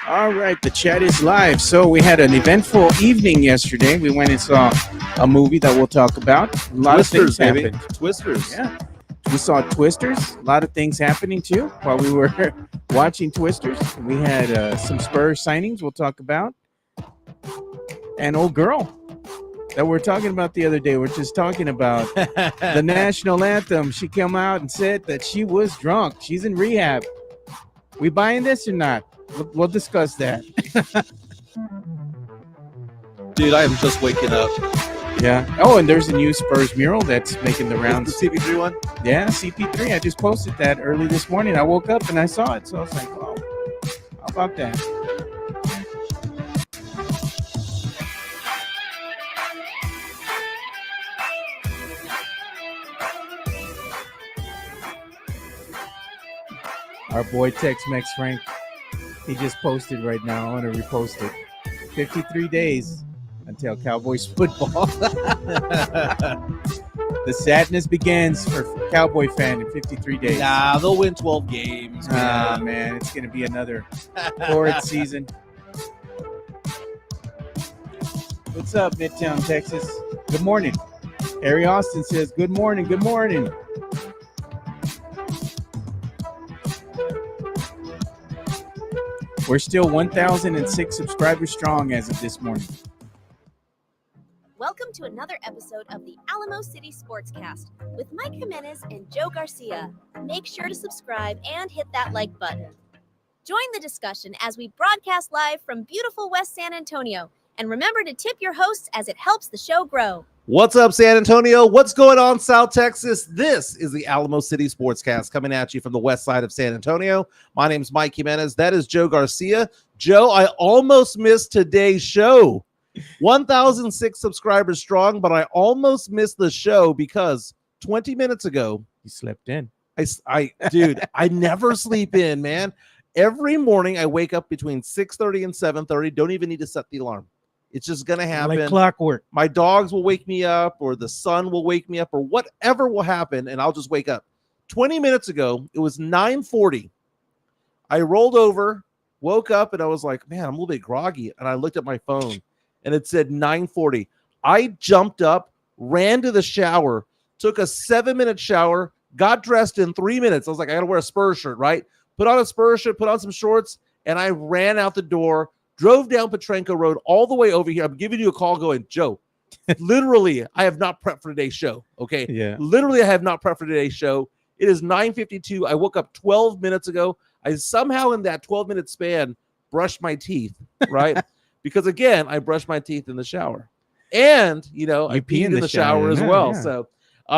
All right, the chat is live. So we had an eventful evening yesterday. We went and saw a movie that we'll talk about. A lot Twisters, of things baby. happened. Twisters. Yeah, we saw Twisters. A lot of things happening too while we were watching Twisters. We had some Spurs signings we'll talk about. And old girl that we were talking about the other day. We're just talking about the national anthem. She came out and said that she was drunk. She's in rehab. We buying this or not? We'll discuss that. Dude, I am just waking up. Yeah. Oh, and there's a new Spurs mural that's making the rounds. The CP3 one? Yeah, CP3. I just posted that early this morning. I woke up and I saw it. So I was like, oh, how about that? Our boy Tex-Mex Frank, he just posted right now. I want to repost it. 53 days until Cowboys football. The sadness begins for Cowboy fan in 53 days. Nah, they'll win 12 games. Ah, man, it's going to be another horrid season. What's up, Midtown, Texas? Good morning. Harry Austin says, good morning, good morning. We're still 1,006 subscribers strong as of this morning. Welcome to another episode of the Alamo City Sportscast with Mike Jimenez and Joe Garcia. Make sure to subscribe and hit that like button. Join the discussion as we broadcast live from beautiful West San Antonio. And remember to tip your hosts as it helps the show grow. What's up, San Antonio? What's going on, South Texas? This is the Alamo City Sportscast coming at you from the west side of San Antonio. My name's Mike Jimenez. That is Joe Garcia. Joe, I almost missed today's show. 1,006 subscribers strong, but I almost missed the show because 20 minutes ago, You slept in. Dude, I never sleep in, man. Every morning I wake up between 6:30 and 7:30. Don't even need to set the alarm. It's just going to happen. Like clockwork. My dogs will wake me up, or the sun will wake me up, or whatever will happen, and I'll just wake up. 20 minutes ago, it was 9:40. I rolled over, woke up, and I was like, man, I'm a little bit groggy. And I looked at my phone, and it said 9:40. I jumped up, ran to the shower, took a 7-minute shower, got dressed in 3 minutes. I was like, I got to wear a Spurs shirt, right? Put on a Spurs shirt, put on some shorts, and I ran out the door, drove down Petrenko Road all the way over here. I'm giving you a call going, Joe, literally, I have not prepped for today's show, okay? Yeah. Literally, I have not prepped for today's show. It is 9:52. I woke up 12 minutes ago. I somehow in that 12-minute span brushed my teeth, right? Because, again, I brushed my teeth in the shower. And, I peed in the shower as well. Yeah. So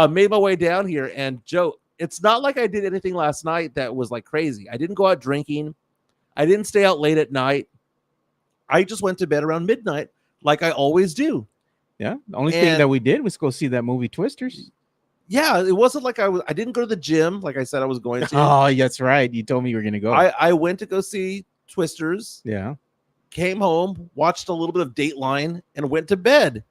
made my way down here. And, Joe, it's not like I did anything last night that was like crazy. I didn't go out drinking. I didn't stay out late at night. I just went to bed around midnight like I always do. Yeah. The only thing that we did was go see that movie Twisters. Yeah, it wasn't like I didn't go to the gym like I said I was going to. Oh, that's right. You told me you were going to go. I went to go see Twisters. Yeah. Came home, watched a little bit of Dateline, and went to bed.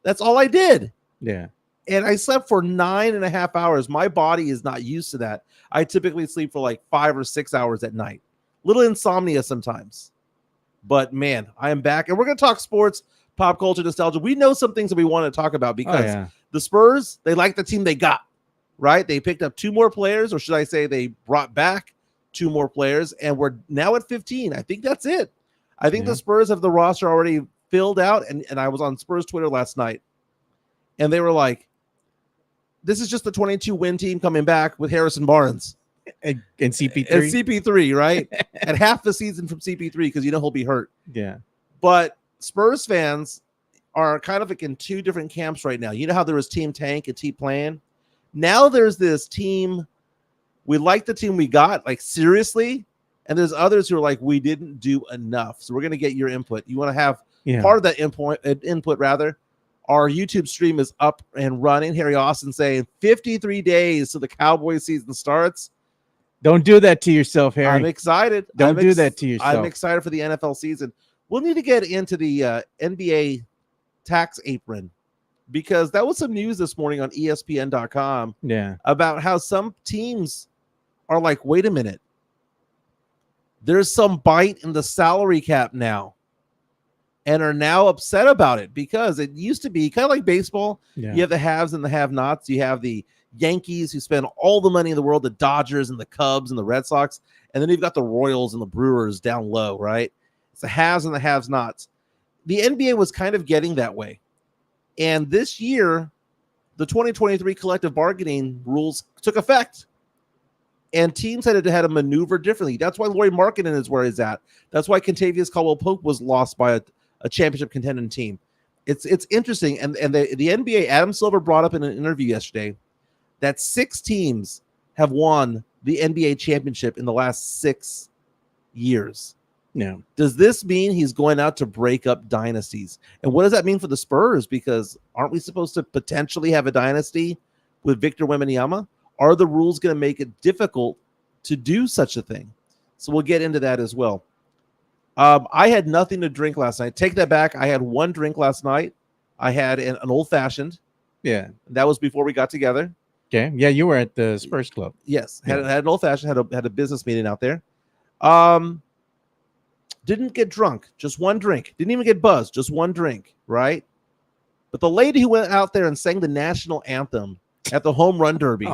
That's all I did. Yeah. And I slept for 9.5 hours. My body is not used to that. I typically sleep for like 5 or 6 hours at night. Little insomnia sometimes. But, man, I am back. And we're going to talk sports, pop culture, nostalgia. We know some things that we want to talk about because the Spurs, they like the team they got, right? They picked up 2 more players, or should I say they brought back 2 more players, and we're now at 15. I think that's it. I think the Spurs have the roster already filled out, and I was on Spurs Twitter last night, and they were like, this is just the 22-win team coming back with Harrison Barnes. And CP3. And CP3, right? And half the season from CP3 because he'll be hurt. Yeah. But Spurs fans are kind of like in 2 different camps right now. You know how there was Team Tank and Team Plan? Now there's this team, we like the team we got, like seriously, and there's others who are like, we didn't do enough. So we're going to get your input. You want to have part of that input rather. Our YouTube stream is up and running. Harry Austin saying 53 days till the Cowboys season starts. Don't do that to yourself, Harry. I'm excited. Don't do that to yourself. I'm excited for the NFL season. We'll need to get into the NBA tax apron because that was some news this morning on ESPN.com. Yeah. About how some teams are like, wait a minute. there's some bite in the salary cap now, and are now upset about it because it used to be kind of like baseball. Yeah. You have the haves and the have-nots. You have the Yankees who spend all the money in the world, the Dodgers and the Cubs and the Red Sox, and then you've got the Royals and the Brewers down low, right? It's the haves and the have-nots. The NBA was kind of getting that way. And this year, the 2023 collective bargaining rules took effect. And teams had to maneuver differently. That's why Lauri Markkanen is where he's at. That's why Kentavious Caldwell-Pope was lost by a championship contending team. It's interesting. And the NBA, Adam Silver brought up in an interview yesterday that 6 teams have won the NBA championship in the last 6 years. Yeah. Does this mean he's going out to break up dynasties? And what does that mean for the Spurs? Because aren't we supposed to potentially have a dynasty with Victor Wembanyama? Are the rules going to make it difficult to do such a thing? So we'll get into that as well. I had nothing to drink last night. Take that back. I had one drink last night. I had an old-fashioned. Yeah. That was before we got together. Okay. Yeah, you were at the Spurs Club. Yes. Had an old-fashioned. Had a business meeting out there. Didn't get drunk. Just one drink. Didn't even get buzzed. Just one drink, right? But the lady who went out there and sang the national anthem at the home run derby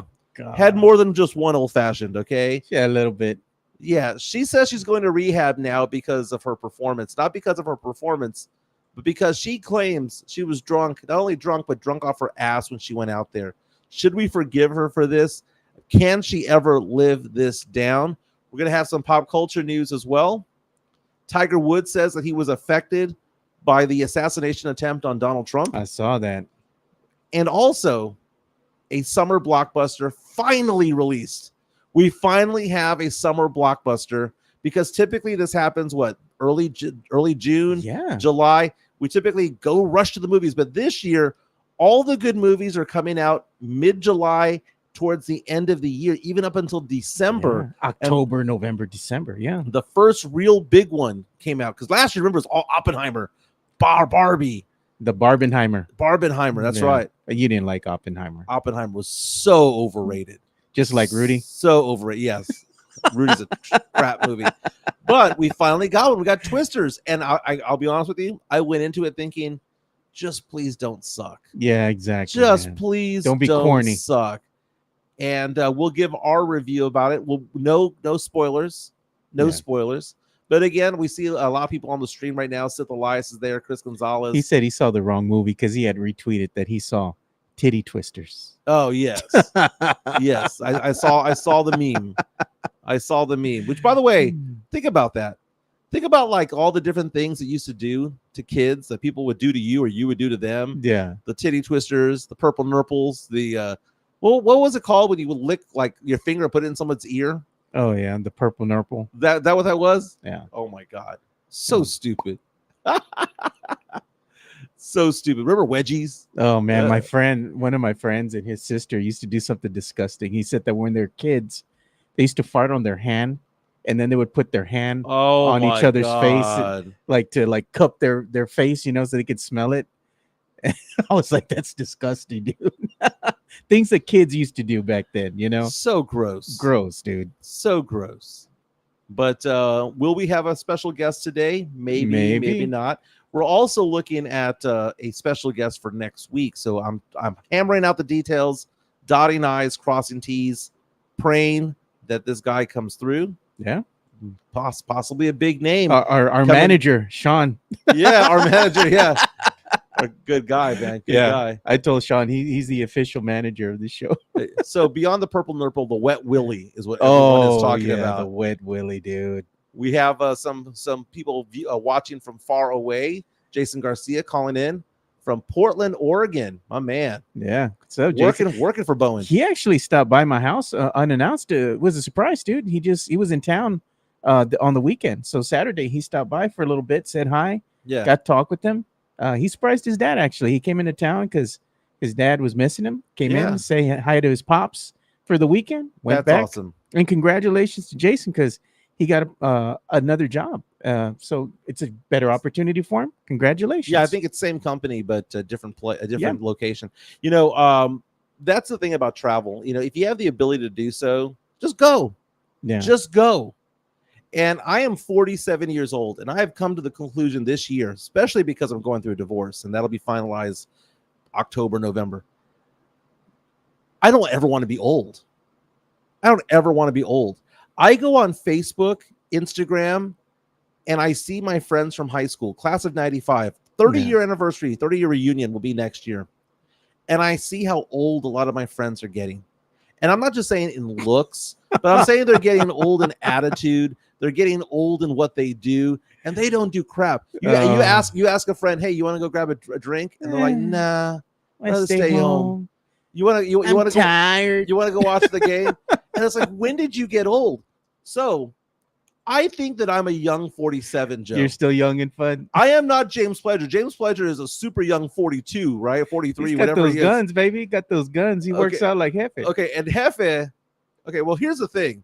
had more than just one old-fashioned, okay? Yeah, a little bit. Yeah, she says she's going to rehab now because of her performance. Not because of her performance, but because she claims she was drunk, not only drunk, but drunk off her ass when she went out there. Should we forgive her for this? Can she ever live this down? We're going to have some pop culture news as well. Tiger Woods says that he was affected by the assassination attempt on Donald Trump. I saw that. And also, a summer blockbuster finally released. We finally have a summer blockbuster because typically this happens, early June, July. We typically go rush to the movies. But this year, all the good movies are coming out mid-July towards the end of the year, even up until December. Yeah. October, November, December. Yeah. The first real big one came out because last year, remember, it was all Oppenheimer, Barbie. The Barbenheimer. That's right. You didn't like Oppenheimer. Oppenheimer was so overrated. Just like Rudy. So overrated. Yes. Rudy's a crap movie. But we finally got one. We got Twisters. And I'll be honest with you. I went into it thinking, just please don't suck. Yeah, exactly. Just please don't be corny. Suck. And we'll give our review about it. No spoilers. No spoilers. But again, we see a lot of people on the stream right now. Sith Elias is there. Chris Gonzalez. He said he saw the wrong movie because he had retweeted that he saw Titty Twisters. Oh, yes. Yes. I saw the meme. I saw the meme. Which, by the way, think about that. Think about like all the different things that used to do to kids that people would do to you or you would do to them. Yeah. The Titty Twisters, the Purple Nurples, the what was it called when you would lick like your finger and put it in someone's ear? Oh yeah, the Purple Nurple. That what that was? Yeah. Oh my God. So stupid. So stupid. Remember wedgies? Oh man, one of my friends and his sister used to do something disgusting. He said that when they're kids, they used to fart on their hand, and then they would put their hand on each other's face, like to cup their face, so they could smell it. And I was like, that's disgusting, dude. Things that kids used to do back then, So gross. Gross, dude. So gross. But will we have a special guest today? Maybe not. We're also looking at a special guest for next week. So I'm hammering out the details, dotting I's, crossing T's, praying that this guy comes through. Yeah. Possibly a big name. Our manager, Sean. Yeah, our manager. Yeah. A good guy, man. Good guy. I told Sean he's the official manager of the show. So beyond the Purple Nurple, the Wet Willy is what everyone is talking about. The Wet Willy, dude. We have some people watching from far away. Jason Garcia calling in from Portland, Oregon. My man. Yeah. So Jason, working for Bowen. He actually stopped by my house unannounced. It was a surprise, dude. He was in town on the weekend. So Saturday he stopped by for a little bit, said hi. Yeah. Got to talk with him. He surprised his dad, actually. He came into town because his dad was missing him. Came in and say hi to his pops for the weekend. Went back. Awesome. And congratulations to Jason because he got another job. So it's a better opportunity for him. Congratulations. Yeah, I think it's same company, but a different location. That's the thing about travel. If you have the ability to do so, just go. Yeah. Just go. And I am 47 years old, and I have come to the conclusion this year, especially because I'm going through a divorce, and that'll be finalized October, November. I don't ever want to be old. I don't ever want to be old. I go on Facebook, Instagram, and I see my friends from high school, class of 95, 30-year anniversary, 30-year reunion will be next year. And I see how old a lot of my friends are getting. And I'm not just saying in looks, but I'm saying they're getting old in attitude. They're getting old in what they do, and they don't do crap. You ask a friend, hey, you want to go grab a drink? And they're like, nah, I'll stay home. You want to tired. You want to go watch the game? And it's like, when did you get old? So I think that I'm a young 47, Joe. You're still young and fun. I am not James Pledger. James Pledger is a super young 42, right? 43, He's got whatever those he is. guns, baby. He got those guns. He works out like Jefe. Okay, and Jefe, okay, well, here's the thing.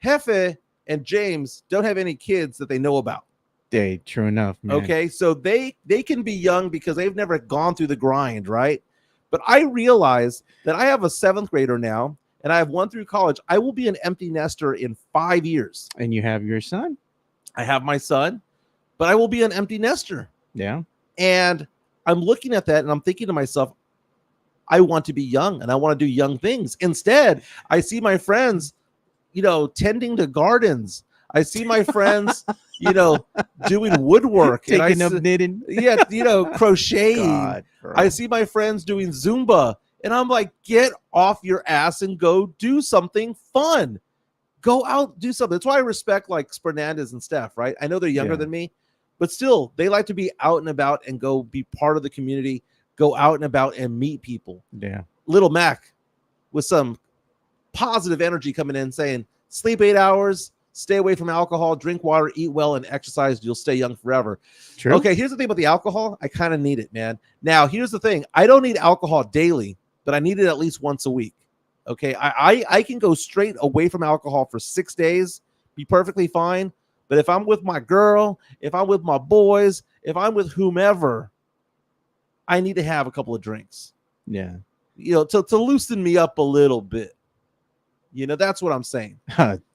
Jefe and James don't have any kids that they know about. Hey, true enough, man. Okay, so they can be young because they've never gone through the grind, right? But I realize that I have a 7th grader now, and I have one through college. I will be an empty nester in 5 years. And you have your son. I have my son, but I will be an empty nester. Yeah. And I'm looking at that and I'm thinking to myself, I want to be young and I want to do young things. Instead, I see my friends, tending to gardens. I see my friends, doing woodwork. Taking up knitting. Yeah, crocheting. God, I see my friends doing Zumba. And I'm like, get off your ass and go do something fun. Go out, do something. That's why I respect like Fernandez and Steph, right? I know they're younger than me, but still, they like to be out and about and go be part of the community, go out and about and meet people. Yeah. Little Mac with some positive energy coming in saying, sleep 8 hours, stay away from alcohol, drink water, eat well, and exercise. You'll stay young forever. True. Okay, here's the thing about the alcohol. I kind of need it, man. Now, here's the thing. I don't need alcohol daily, but I need it at least once a week. Okay, I can go straight away from alcohol for 6 days, be perfectly fine. But if I'm with my girl, if I'm with my boys, if I'm with whomever, I need to have a couple of drinks. Yeah. To loosen me up a little bit. That's what I'm saying.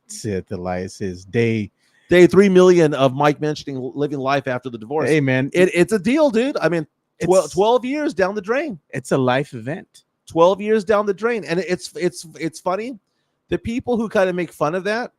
Sith Elias is day 3 million of Mike mentioning living life after the divorce. Hey, man. It's a deal, dude. I mean, 12 years down the drain. It's a life event. 12 years down the drain. And it's funny. The people who kind of make fun of that,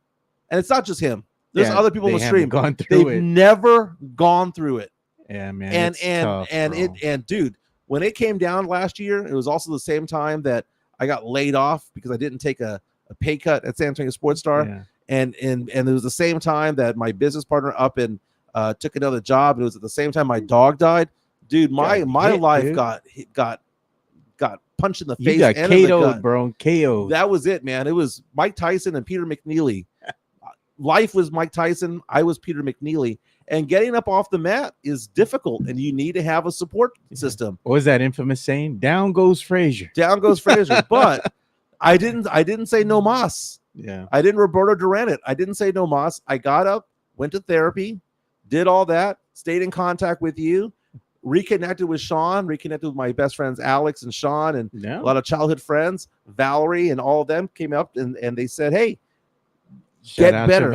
and it's not just him. There's other people on the stream. They've never gone through it. Yeah, man. And dude, when it came down last year, it was also the same time that I got laid off because I didn't take a pay cut at San Antonio Sports Star. Yeah. And it was the same time that my business partner up and took another job. And it was at the same time my dog died. Dude, my life got punched in the face. You got and in the KO'd, gut. bro. KO'd. That was it, man. It was Mike Tyson and Peter McNeely. Life was Mike Tyson. I was Peter McNeely. And getting up off the mat is difficult, and you need to have a support system. What was that infamous saying? Down goes Frazier. Down goes Frazier. But I didn't say no mas. Yeah. I didn't Roberto Duran it. I didn't say no mas. I got up, went to therapy, did all that, stayed in contact with you, reconnected with Sean, reconnected with my best friends Alex and Sean, and a lot of childhood friends, Valerie, and all of them came up and they said, hey, get better.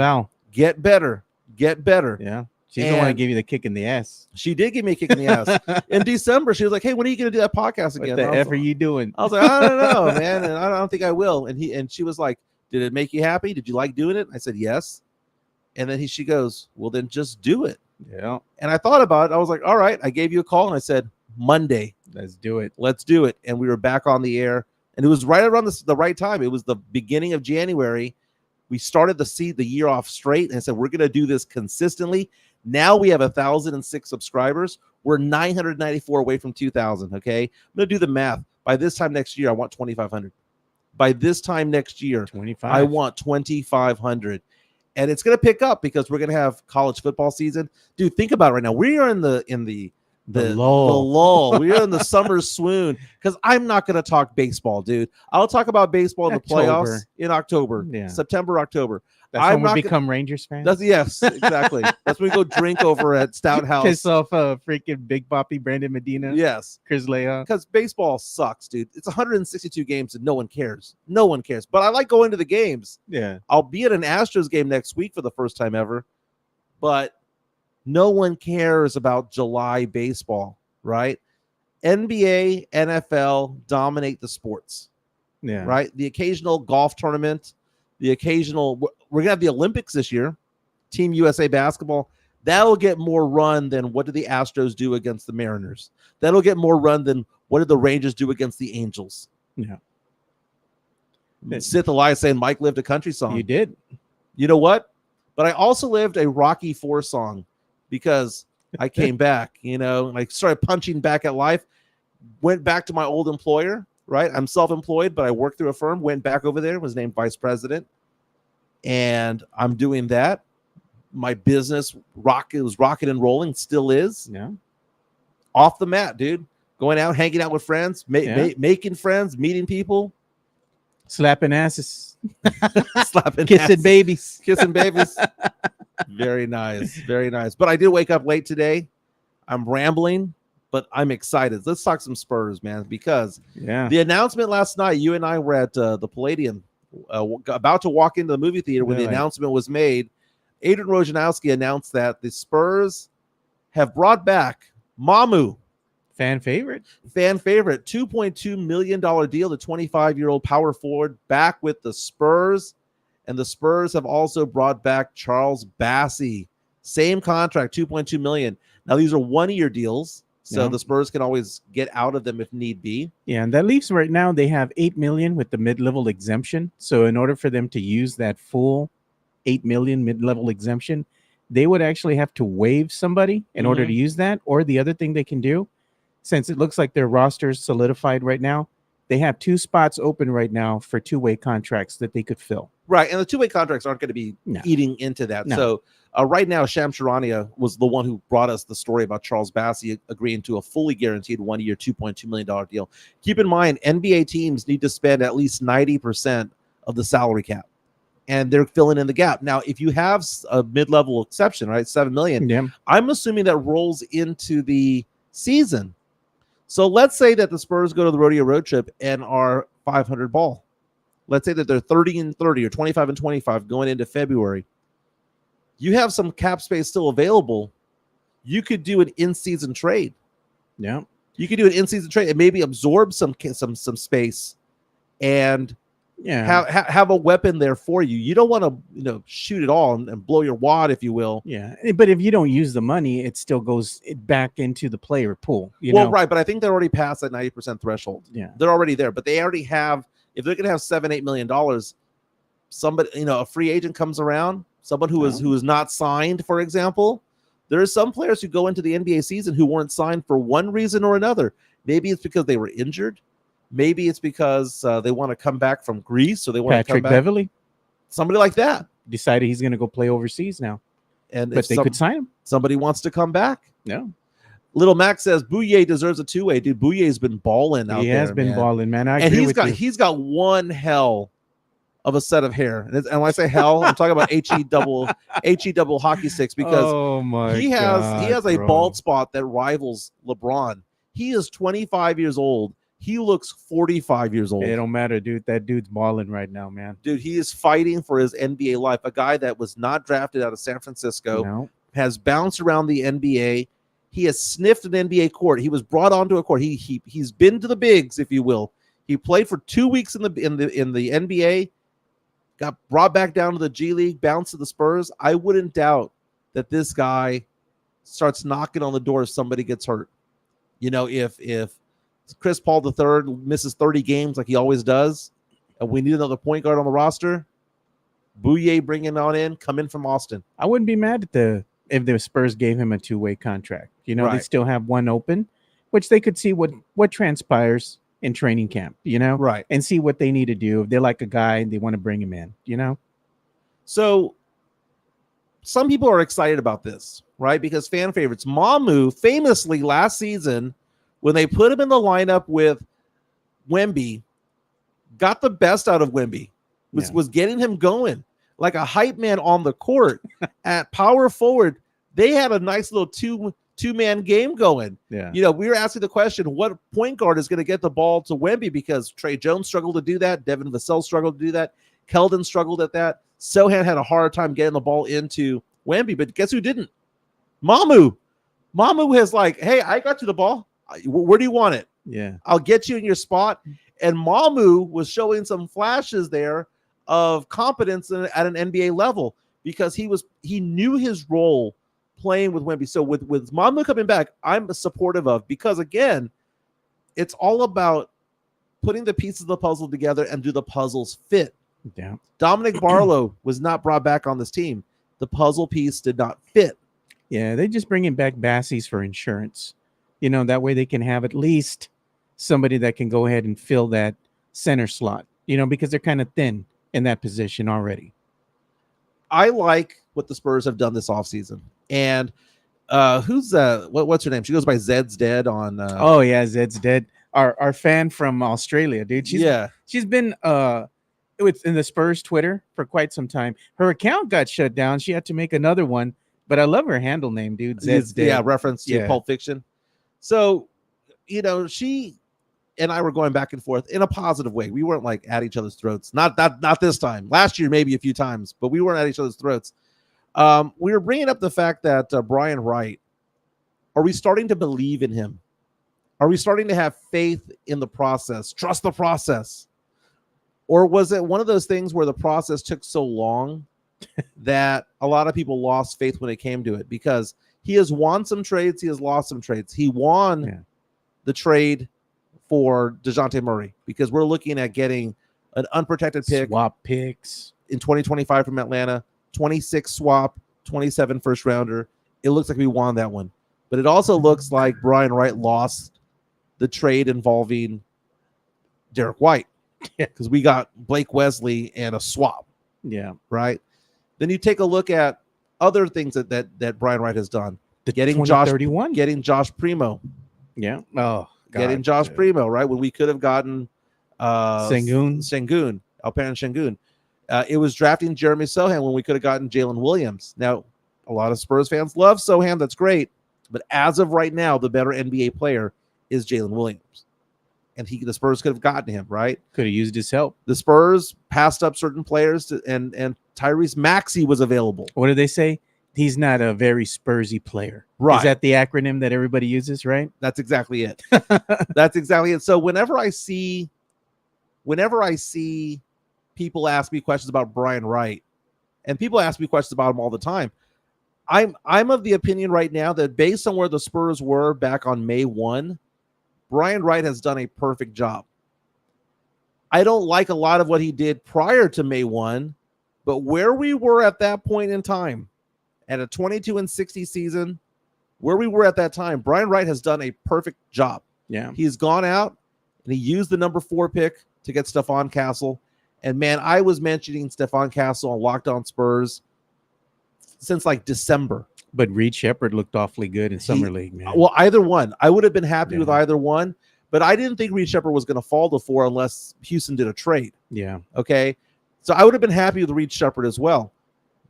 Yeah. She's the one that gave you the kick in the ass. She did give me a kick in the ass. In December, she was like, hey, when are you going to do that podcast again? What the F are you doing? I was like, I don't know, man. And I don't think I will. And she was like, did it make you happy? Did you like doing it? I said, yes. And then she goes, well, then just do it. Yeah. And I thought about it. I was like, all right. I gave you a call and I said, Monday. Let's do it. Let's do it. And we were back on the air. And it was right around the right time. It was the beginning of January. We started the year off straight and said, we're going to do this consistently. Now we have 1,006 subscribers. We're 994 away from 2,000. Okay. I'm going to do the math. By this time next year, I want 2,500. By this time next year, 25. I want 2,500. And it's going to pick up because we're going to have college football season. Dude, think about it right now. We are in the The lull. lull. We're in the summer swoon because I'm not going to talk baseball, dude. I'll talk about baseball in the October. playoffs in October, Yeah. September, October. That's I'm when we not become Rangers fans. That's yes, exactly. That's when we go drink over at Stout House. Piss off freaking Big Papi, Brandon Medina, Yes, Chris Leah. because baseball sucks, dude. It's 162 games and no one cares. No one cares. But I like going to the games. Yeah. I'll be at an Astros game next week for the first time ever, but no one cares about July baseball, right? NBA, NFL dominate the sports, Yeah. right? The occasional golf tournament, the occasional, we're going to have the Olympics this year, Team USA basketball. That'll get more run than what did the Astros do against the Mariners. That'll get more run than what did the Rangers do against the Angels. Yeah. Sith Elias saying Mike lived a country song. You did. You know what? But I also lived a Rocky IV song because I came back, and I started punching back at life, went back to my old employer, right? I'm self-employed, but I work through a firm, went back over there, was named vice president, and I'm doing that. My business was rocking and rolling, still is. Yeah. Off the mat, dude. Going out, hanging out with friends, making friends, meeting people. Slapping asses. Slapping Kissing asses. babies. Kissing babies. Very nice. Very nice. But I did wake up late today. I'm rambling, but I'm excited. Let's talk some Spurs, man, because the announcement last night, you and I were at the Palladium, about to walk into the movie theater when the announcement was made. Adrian Wojnarowski announced that the Spurs have brought back Mamu. Fan favorite, $2.2 million deal, the 25-year-old power forward back with the Spurs. And the Spurs have also brought back Charles Bassey. Same contract, $2.2 million. Now, these are one-year deals, so the Spurs can always get out of them if need be. Yeah, and that leaves right now they have $8 million with the mid-level exemption. So in order for them to use that full $8 million mid-level exemption, they would actually have to waive somebody in order to use that. Or the other thing they can do, since it looks like their roster is solidified right now, they have 2 spots open right now for 2-way contracts that they could fill. Right, and the 2-way contracts aren't going to be eating into that. No. So right now, Sham Charania was the one who brought us the story about Charles Bassey agreeing to a fully guaranteed 1-year, $2.2 million deal. Keep in mind, NBA teams need to spend at least 90% of the salary cap, and they're filling in the gap. Now, if you have a mid-level exception, right, $7 million, I'm assuming that rolls into the season. So let's say that the Spurs go to the rodeo road trip and are 500 ball. Let's say that they're 30-30 or 25-25 going into February. You have some cap space still available. You could do an in-season trade. Yeah, you could do an in-season trade and maybe absorb some space and have a weapon there for you. You don't want to shoot it all and blow your wad, if you will. Yeah, but if you don't use the money, it still goes back into the player pool. Right, but I think they're already past that 90% threshold. Yeah, they're already there, but they already have. If they're going to have $7-8 million, somebody, a free agent comes around, someone who is not signed, for example. There are some players who go into the NBA season who weren't signed for one reason or another. Maybe it's because they were injured. Maybe it's because they want to come back from Greece, or they want to come back. Beverly, somebody like that, decided he's going to go play overseas now, but they could sign him. Somebody wants to come back. No. Little Max says Bouye deserves a 2-way. Dude, Bouye's been balling out there. He has been balling, man. He's got one hell of a set of hair. And when I say hell, I'm talking about HE double hockey sticks, because he has a bald spot that rivals LeBron. He is 25 years old. He looks 45 years old. It don't matter, dude. That dude's balling right now, man. Dude, he is fighting for his NBA life. A guy that was not drafted out of San Francisco, has bounced around the NBA. He has sniffed an NBA court. He was brought onto a court. He's been to the bigs, if you will. He played for 2 weeks in the NBA, got brought back down to the G League, bounced to the Spurs. I wouldn't doubt that this guy starts knocking on the door if somebody gets hurt. If Chris Paul III misses 30 games like he always does, and we need another point guard on the roster, Bouye bringing on in, come in from Austin. I wouldn't be mad at if the Spurs gave him a 2-way contract. They still have one open, which they could see what transpires in training camp, right, and see what they need to do. If they like a guy and they want to bring him in, So some people are excited about this, right? Because fan favorites. Mamu famously last season, when they put him in the lineup with Wemby, got the best out of Wemby, was getting him going like a hype man on the court. At power forward, they had a nice little two-man game going. Yeah. You know, we were asking the question, what point guard is going to get the ball to Wemby? Because Trey Jones struggled to do that. Devin Vassell struggled to do that. Keldon struggled at that. Sohan had a hard time getting the ball into Wemby, but guess who didn't? Mamu. Mamu has like, hey, I got you the ball. Where do you want it? Yeah. I'll get you in your spot. And Mamu was showing some flashes there of competence at an NBA level because he knew his role playing with Wemby. So with Mamu coming back, I'm supportive of, because again, it's all about putting the pieces of the puzzle together and do the puzzles fit. Yeah. Dominic Barlow was not brought back on this team. The puzzle piece did not fit. Yeah, they just bringing back Bassies for insurance. You know, that way they can have at least somebody that can go ahead and fill that center slot, you know, because they're kind of thin in that position already. I like what the Spurs have done this offseason. And who's what's her name? She goes by Zed's Dead on oh yeah, Zed's Dead. Our fan from Australia, dude. She's been in the Spurs Twitter for quite some time. Her account got shut down. She had to make another one, but I love her handle name, dude. Zed's Dead. Yeah, reference to Pulp Fiction. So, you know, she and I were going back and forth in a positive way. We weren't like at each other's throats. Not this time. Last year, maybe a few times, but we weren't at each other's throats. We were bringing up the fact that Brian Wright, are we starting to believe in him? Are we starting to have faith in the process? Trust the process? Or was it one of those things where the process took so long that a lot of people lost faith when it came to it? Because he has won some trades, he has lost some trades. He won the trade for DeJounte Murray because we're looking at getting an unprotected pick. Swap picks. In 2025 from Atlanta, 26 swap, 27 first rounder. It looks like we won that one. But it also looks like Brian Wright lost the trade involving Derek White because we got Blake Wesley and a swap. Yeah. Right. Then you take a look at other things that Brian Wright has done. Getting Josh Primo. Yeah. Oh, God. Getting Josh Primo, right? When we could have gotten Sengun, Alperen Sengun. It was drafting Jeremy Sohan when we could have gotten Jalen Williams. Now, a lot of Spurs fans love Sohan. That's great. But as of right now, the better NBA player is Jalen Williams. And the Spurs could have gotten him, right? Could have used his help. The Spurs passed up certain players, and Tyrese Maxey was available. What do they say? He's not a very Spursy player. Right. Is that the acronym that everybody uses, right? That's exactly it. That's exactly it. So whenever I see people ask me questions about Brian Wright, and people ask me questions about him all the time, I'm of the opinion right now that based on where the Spurs were back on May 1, Brian Wright has done a perfect job. I don't like a lot of what he did prior to May 1, but where we were at that point in time, at a 22-60 season, where we were at that time, Brian Wright has done a perfect job. Yeah. He's gone out and he used the number 4 pick to get Stephon Castle. And man, I was mentioning Stephon Castle on Locked On Spurs since like December. But Reed Shepherd looked awfully good in Summer League, man. Well, either one. I would have been happy with either one, but I didn't think Reed Shepherd was going to fall to 4 unless Houston did a trade. Yeah. Okay. So I would have been happy with Reed Shepherd as well.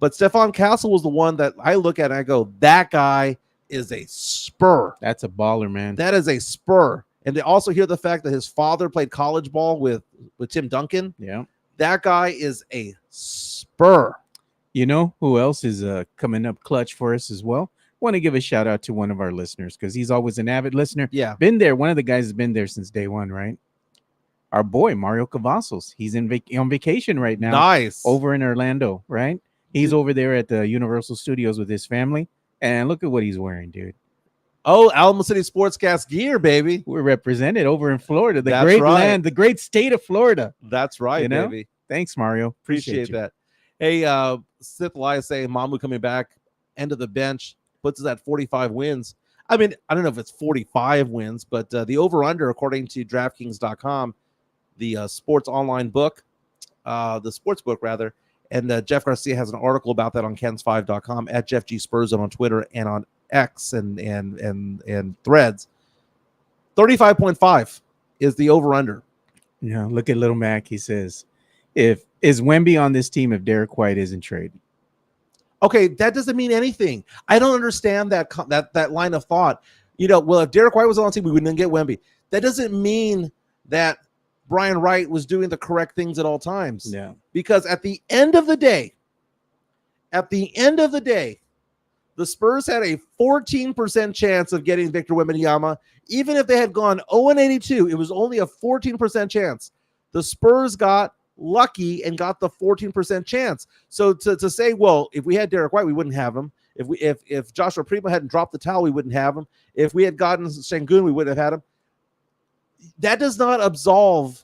But Stephon Castle was the one that I look at and I go, that guy is a Spur. That's a baller, man. That is a Spur. And to also hear the fact that his father played college ball with Tim Duncan. Yeah. That guy is a Spur. You know who else is coming up clutch for us as well? Want to give a shout out to one of our listeners because he's always an avid listener. Yeah. Been there. One of the guys has been there since day one, right? Our boy, Mario Cavazos. He's on vacation right now. Nice. Over in Orlando, right? He's over there at the Universal Studios with his family. And look at what he's wearing, dude. Oh, Alamo City Sportscast gear, baby. We're represented over in Florida, the That's great right. land, the great state of Florida. That's right, You know? baby. Thanks, Mario. Appreciate you. that. Hey, Sith Elias saying Mamu coming back, end of the bench, puts us at 45 wins. I mean, I don't know if it's 45 wins, but the over-under, according to DraftKings.com, the sports online book, the sports book, rather, And Jeff Garcia has an article about that on Kens5.com, at Jeff G Spurs on Twitter and on X and Threads. 35.5 is the over-under. Yeah, look at Little Mac. He says, "If is Wemby on this team if Derek White isn't traded?" Okay, that doesn't mean anything. I don't understand that line of thought. Well, if Derek White was on the team, we wouldn't get Wemby. That doesn't mean that Brian Wright was doing the correct things at all times. Yeah. Because at the end of the day, the Spurs had a 14% chance of getting Victor Wembanyama. Even if they had gone 0-82, it was only a 14% chance. The Spurs got lucky and got the 14% chance. So to say, well, if we had Derek White, we wouldn't have him. If Joshua Primo hadn't dropped the towel, we wouldn't have him. If we had gotten Sengun, we wouldn't have had him. That does not absolve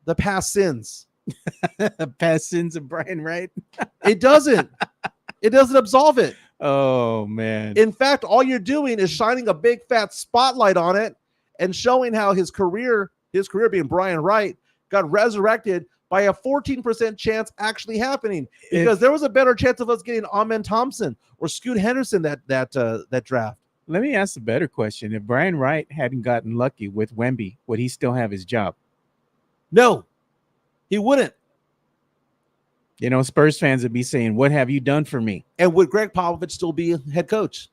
the past sins. Past sins of Brian Wright. It doesn't. It doesn't absolve it. Oh, man. In fact, all you're doing is shining a big fat spotlight on it and showing how his career being Brian Wright, got resurrected by a 14% chance actually happening, because there was a better chance of us getting Amen Thompson or Scoot Henderson that draft. Let me ask a better question. If Brian Wright hadn't gotten lucky with Wemby, would he still have his job? No, he wouldn't. Spurs fans would be saying, "What have you done for me?" And would Greg Popovich still be head coach?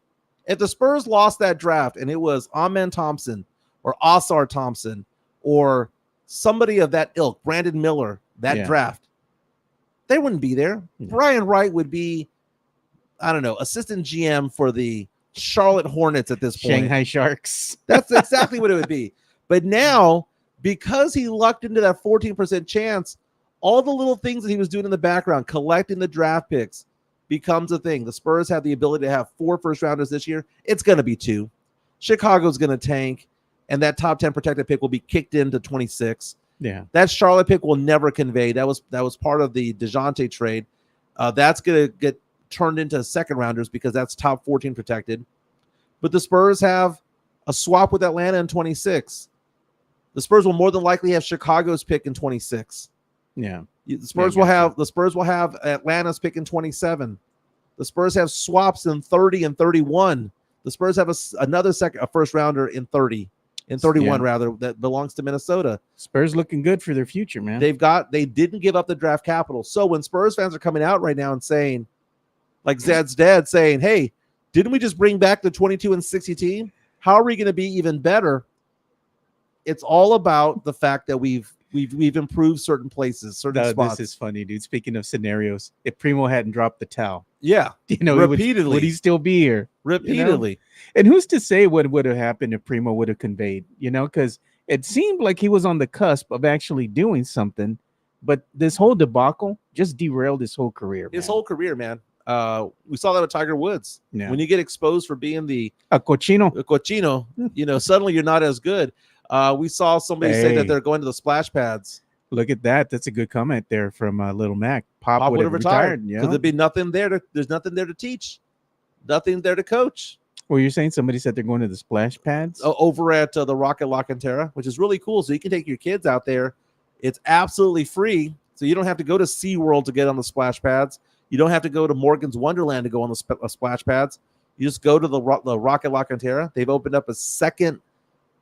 If the Spurs lost that draft and it was Amen Thompson or Osar Thompson or somebody of that ilk, Brandon Miller, draft, they wouldn't be there. Yeah. Brian Wright would be, I don't know, assistant GM for the Charlotte Hornets at this point. Shanghai Sharks. That's exactly what it would be. But now, because he lucked into that 14% chance, all the little things that he was doing in the background, collecting the draft picks, becomes a thing. The Spurs have the ability to have 4 first-rounders this year. It's going to be 2. Chicago's going to tank, and that top 10 protected pick will be kicked into 26. Yeah. That Charlotte pick will never convey. That was part of the DeJounte trade. That's going to get turned into second-rounders because that's top 14 protected. But the Spurs have a swap with Atlanta in 26. The Spurs will more than likely have Chicago's pick in 26. Yeah. The Spurs will have Atlanta's pick in 27. The Spurs have swaps in 30 and 31. The Spurs have another first rounder in 30, in 31 rather, that belongs to Minnesota. Spurs looking good for their future, man. They didn't give up the draft capital. So when Spurs fans are coming out right now and saying, like Zed's dad saying, "Hey, didn't we just bring back the 22-60 team? How are we going to be even better?" It's all about the fact that we've improved certain places, certain spots. This is funny, dude. Speaking of scenarios, if Primo hadn't dropped the towel, repeatedly, would he still be here? Repeatedly. And who's to say what would have happened if Primo would have conveyed? Because it seemed like he was on the cusp of actually doing something, but this whole debacle just derailed his whole career. His whole career, man. We saw that with Tiger Woods. Yeah. When you get exposed for being a cochino, suddenly you're not as good. We saw somebody say that they're going to the splash pads. Look at that. That's a good comment there from Little Mac. Pop would have retired. Because there'd be nothing there. There's nothing there to teach. Nothing there to coach. Well, you're saying somebody said they're going to the splash pads? Over at the Rocket La Cantera, which is really cool. So you can take your kids out there. It's absolutely free. So you don't have to go to SeaWorld to get on the splash pads. You don't have to go to Morgan's Wonderland to go on the splash pads. You just go to the Rocket La Cantera. They've opened up a second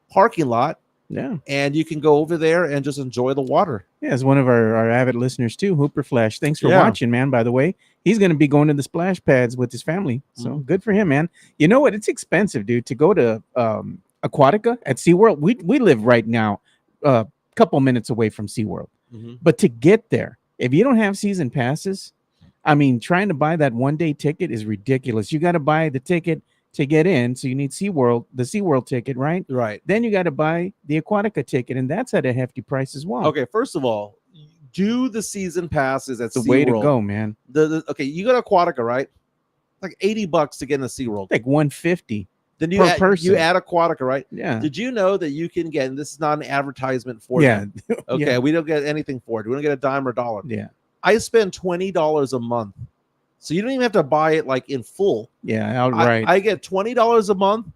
parking lot. Yeah. And you can go over there and just enjoy the water. Yeah, as one of our avid listeners too, Hooper Flash. Thanks for watching, man. By the way, he's going to be going to the splash pads with his family. So good for him, man. You know what? It's expensive, dude, to go to Aquatica at SeaWorld. We live right now a couple minutes away from SeaWorld. Mm-hmm. But to get there, if you don't have season passes, I mean, trying to buy that one-day ticket is ridiculous. You got to buy the ticket to get in, so you need the SeaWorld ticket, right? Right. Then you got to buy the Aquatica ticket, and that's at a hefty price as well. Okay, first of all, do the season passes at the SeaWorld. Way to go, man. Okay, you go to Aquatica, right? Like $80 to get in the SeaWorld. Like $150. Then per person. You add Aquatica, right? Yeah. Did you know that you can get, and this is not an advertisement for them. Okay, we don't get anything for it. We don't get a dime or dollar. Yeah. I spend $20 a month. So you don't even have to buy it like in full. Yeah, outright. I get $20 a month.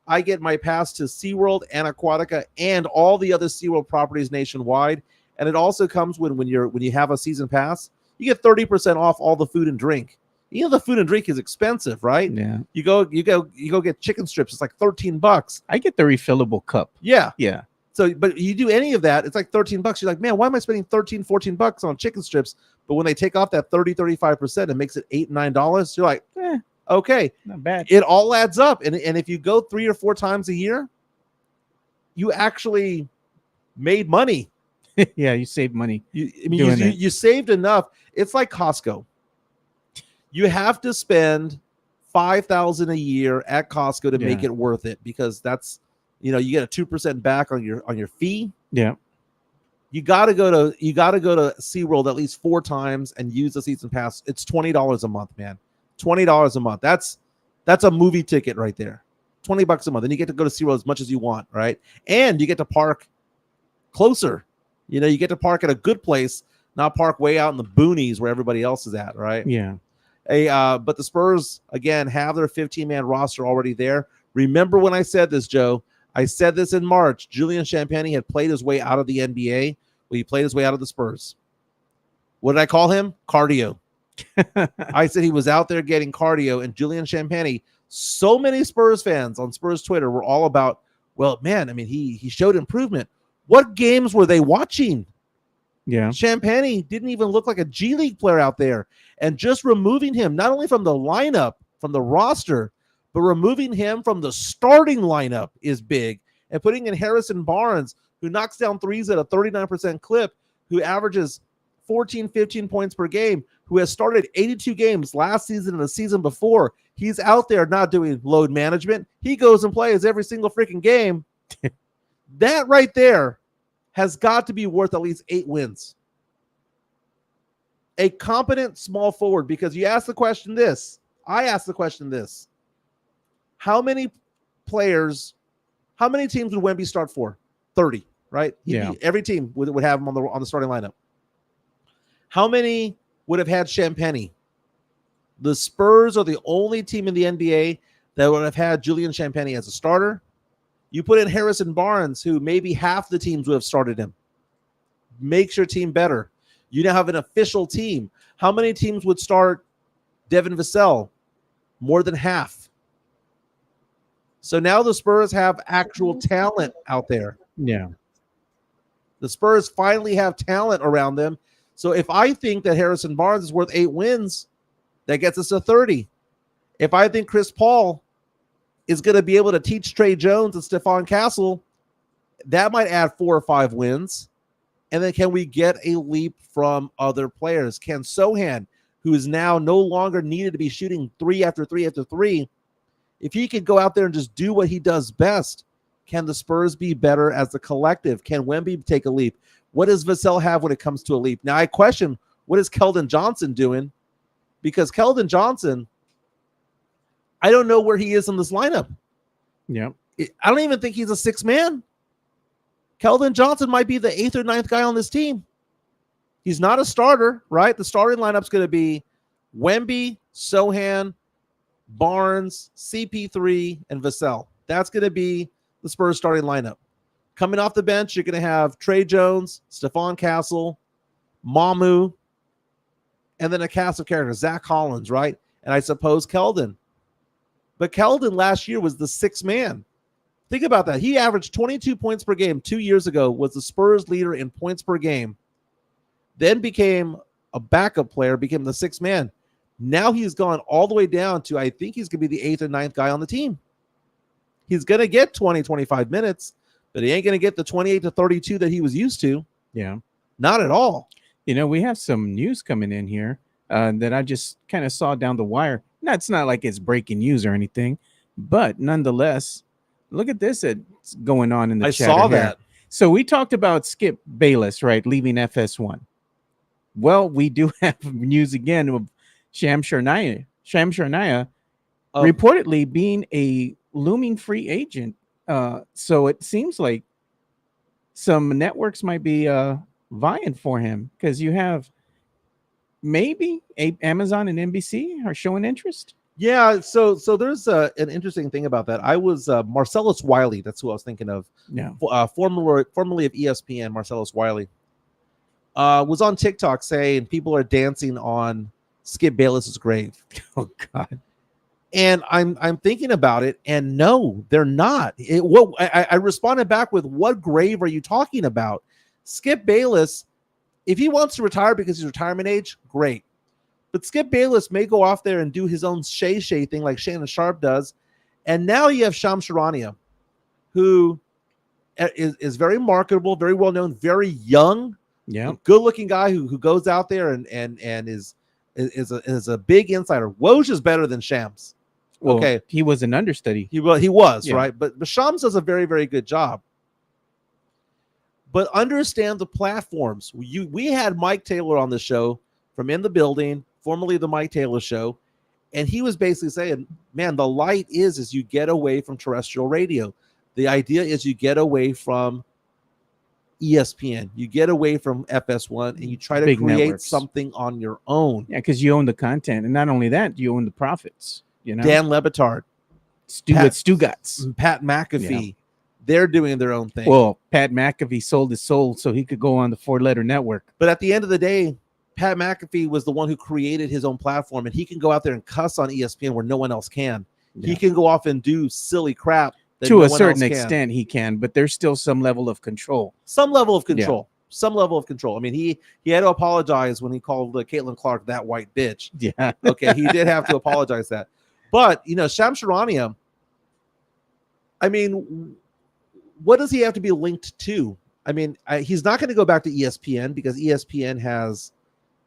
I get my pass to SeaWorld and Aquatica and all the other SeaWorld properties nationwide. And it also comes when you have a season pass, You get 30% off all the food and drink. You know the food and drink is expensive, right? Yeah. You go get chicken strips. It's like $13. I get the refillable cup. Yeah. Yeah. So, but you do any of that, it's like $13. You're like, man, why am I spending $14 on chicken strips? But when they take off that 30-35%, it makes it $8-9. You're like, okay, not bad. It all adds up. And if you go 3 or 4 times a year, you actually made money. Yeah, you save money. You saved enough. It's like Costco. You have to spend $5,000 a year at Costco to make it worth it, because that's, you get a 2% back on your fee. Yeah. You got to go to SeaWorld at least 4 times and use the season pass. It's $20 a month, man. $20 a month. That's a movie ticket right there. $20 a month. And you get to go to SeaWorld as much as you want, right? And you get to park closer. You get to park at a good place, not park way out in the boonies where everybody else is at, right? Yeah. But the Spurs, again, have their 15-man roster already there. Remember when I said this, Joe? I said this in March. Julian Champagnie had played his way out of the NBA. Well, he played his way out of the Spurs. What did I call him? Cardio. I said he was out there getting cardio, and Julian Champagnie, so many Spurs fans on Spurs Twitter were all about, well, man, I mean, he showed improvement. What games were they watching? Yeah. Champagnie didn't even look like a G League player out there. And just removing him, not only from the lineup, from the roster, but removing him from the starting lineup is big. And putting in Harrison Barnes, who knocks down threes at a 39% clip, who averages 14, 15 points per game, who has started 82 games last season and the season before. He's out there not doing load management. He goes and plays every single freaking game. That right there has got to be worth at least 8 wins. A competent small forward, because you ask the question this. I asked the question this. How many teams would Wemby start for? 30, right? Every team would have him on the starting lineup. How many would have had Champagnie? The Spurs are the only team in the NBA that would have had Julian Champagnie as a starter. You put in Harrison Barnes, who maybe half the teams would have started him. Makes your team better. You now have an official team. How many teams would start Devin Vassell? More than half. So now the Spurs have actual talent out there. Yeah. The Spurs finally have talent around them. So if I think that Harrison Barnes is worth 8 wins, that gets us to 30. If I think Chris Paul is going to be able to teach Trey Jones and Stephon Castle, that might add 4 or 5 wins. And then can we get a leap from other players? Can Sohan, who is now no longer needed to be shooting 3 after 3 after 3, if he could go out there and just do what he does best, can the Spurs be better as a collective? Can Wemby take a leap? What does Vassell have when it comes to a leap? Now, I question, what is Keldon Johnson doing? Because Keldon Johnson, I don't know where he is in this lineup. Yeah. I don't even think he's a 6th man. Keldon Johnson might be the 8th or 9th guy on this team. He's not a starter, right? The starting lineup's going to be Wemby, Sohan, Barnes, CP3, and Vassell. That's going to be the Spurs starting lineup. Coming off the bench, you're going to have Trey Jones, Stephon Castle, Mamu, and then a cast of characters, Zach Collins, right? And I suppose Keldon. But Keldon last year was the 6th man. Think about that. He averaged 22 points per game 2 years ago, was the Spurs leader in points per game, then became a backup player, became the 6th man. Now he's gone all the way down to, I think he's going to be the 8th or 9th guy on the team. He's going to get 20, 25 minutes, but he ain't going to get the 28 to 32 that he was used to. Yeah. Not at all. We have some news coming in here that I just kind of saw down the wire. It's not like it's breaking news or anything, but nonetheless, look at this that's going on in the chat. I saw that. So we talked about Skip Bayless, right, leaving FS1. Well, we do have news again of Sham Charania reportedly being a looming free agent. So it seems like some networks might be vying for him, because you have maybe Amazon and NBC are showing interest. Yeah, so there's an interesting thing about that. I was Marcellus Wiley. That's who I was thinking of. Yeah. Formerly of ESPN, Marcellus Wiley. was on TikTok saying people are dancing on Skip Bayless's grave. Oh God. And I'm thinking about it, and no, they're not. I responded back with, "What grave are you talking about?" Skip Bayless, if he wants to retire because he's retirement age, great. But Skip Bayless may go off there and do his own Shay thing like Shannon Sharp does. And now you have Shams Charania, who is very marketable, very well known, very young, good looking guy who goes out there and is a big insider. Woj is better than Shams. Well, okay, he was an understudy. He was right, but Shams does a very, very good job. But understand the platforms. We had Mike Taylor on the show from In the Building, formerly the Mike Taylor Show, and he was basically saying, man, the light is you get away from terrestrial radio. The idea is you get away from ESPN, you get away from FS1, and you try to Big create networks. something on your own. Yeah, because you own the content, and not only that, you own the profits. You know, Dan Lebitard, Stugatz, Pat McAfee, they're doing their own thing. Well, Pat McAfee sold his soul so he could go on the 4-letter network. But at the end of the day, Pat McAfee was the one who created his own platform, and he can go out there and cuss on ESPN where no one else can. Yeah. He can go off and do silly crap. To a certain extent, he can, but there's still some level of control. Some level of control. I mean, he had to apologize when he called Caitlin Clark that white bitch. Yeah. Okay, he did have to apologize that. But, Shams Charania, I mean, what does he have to be linked to? I mean, he's not going to go back to ESPN because ESPN has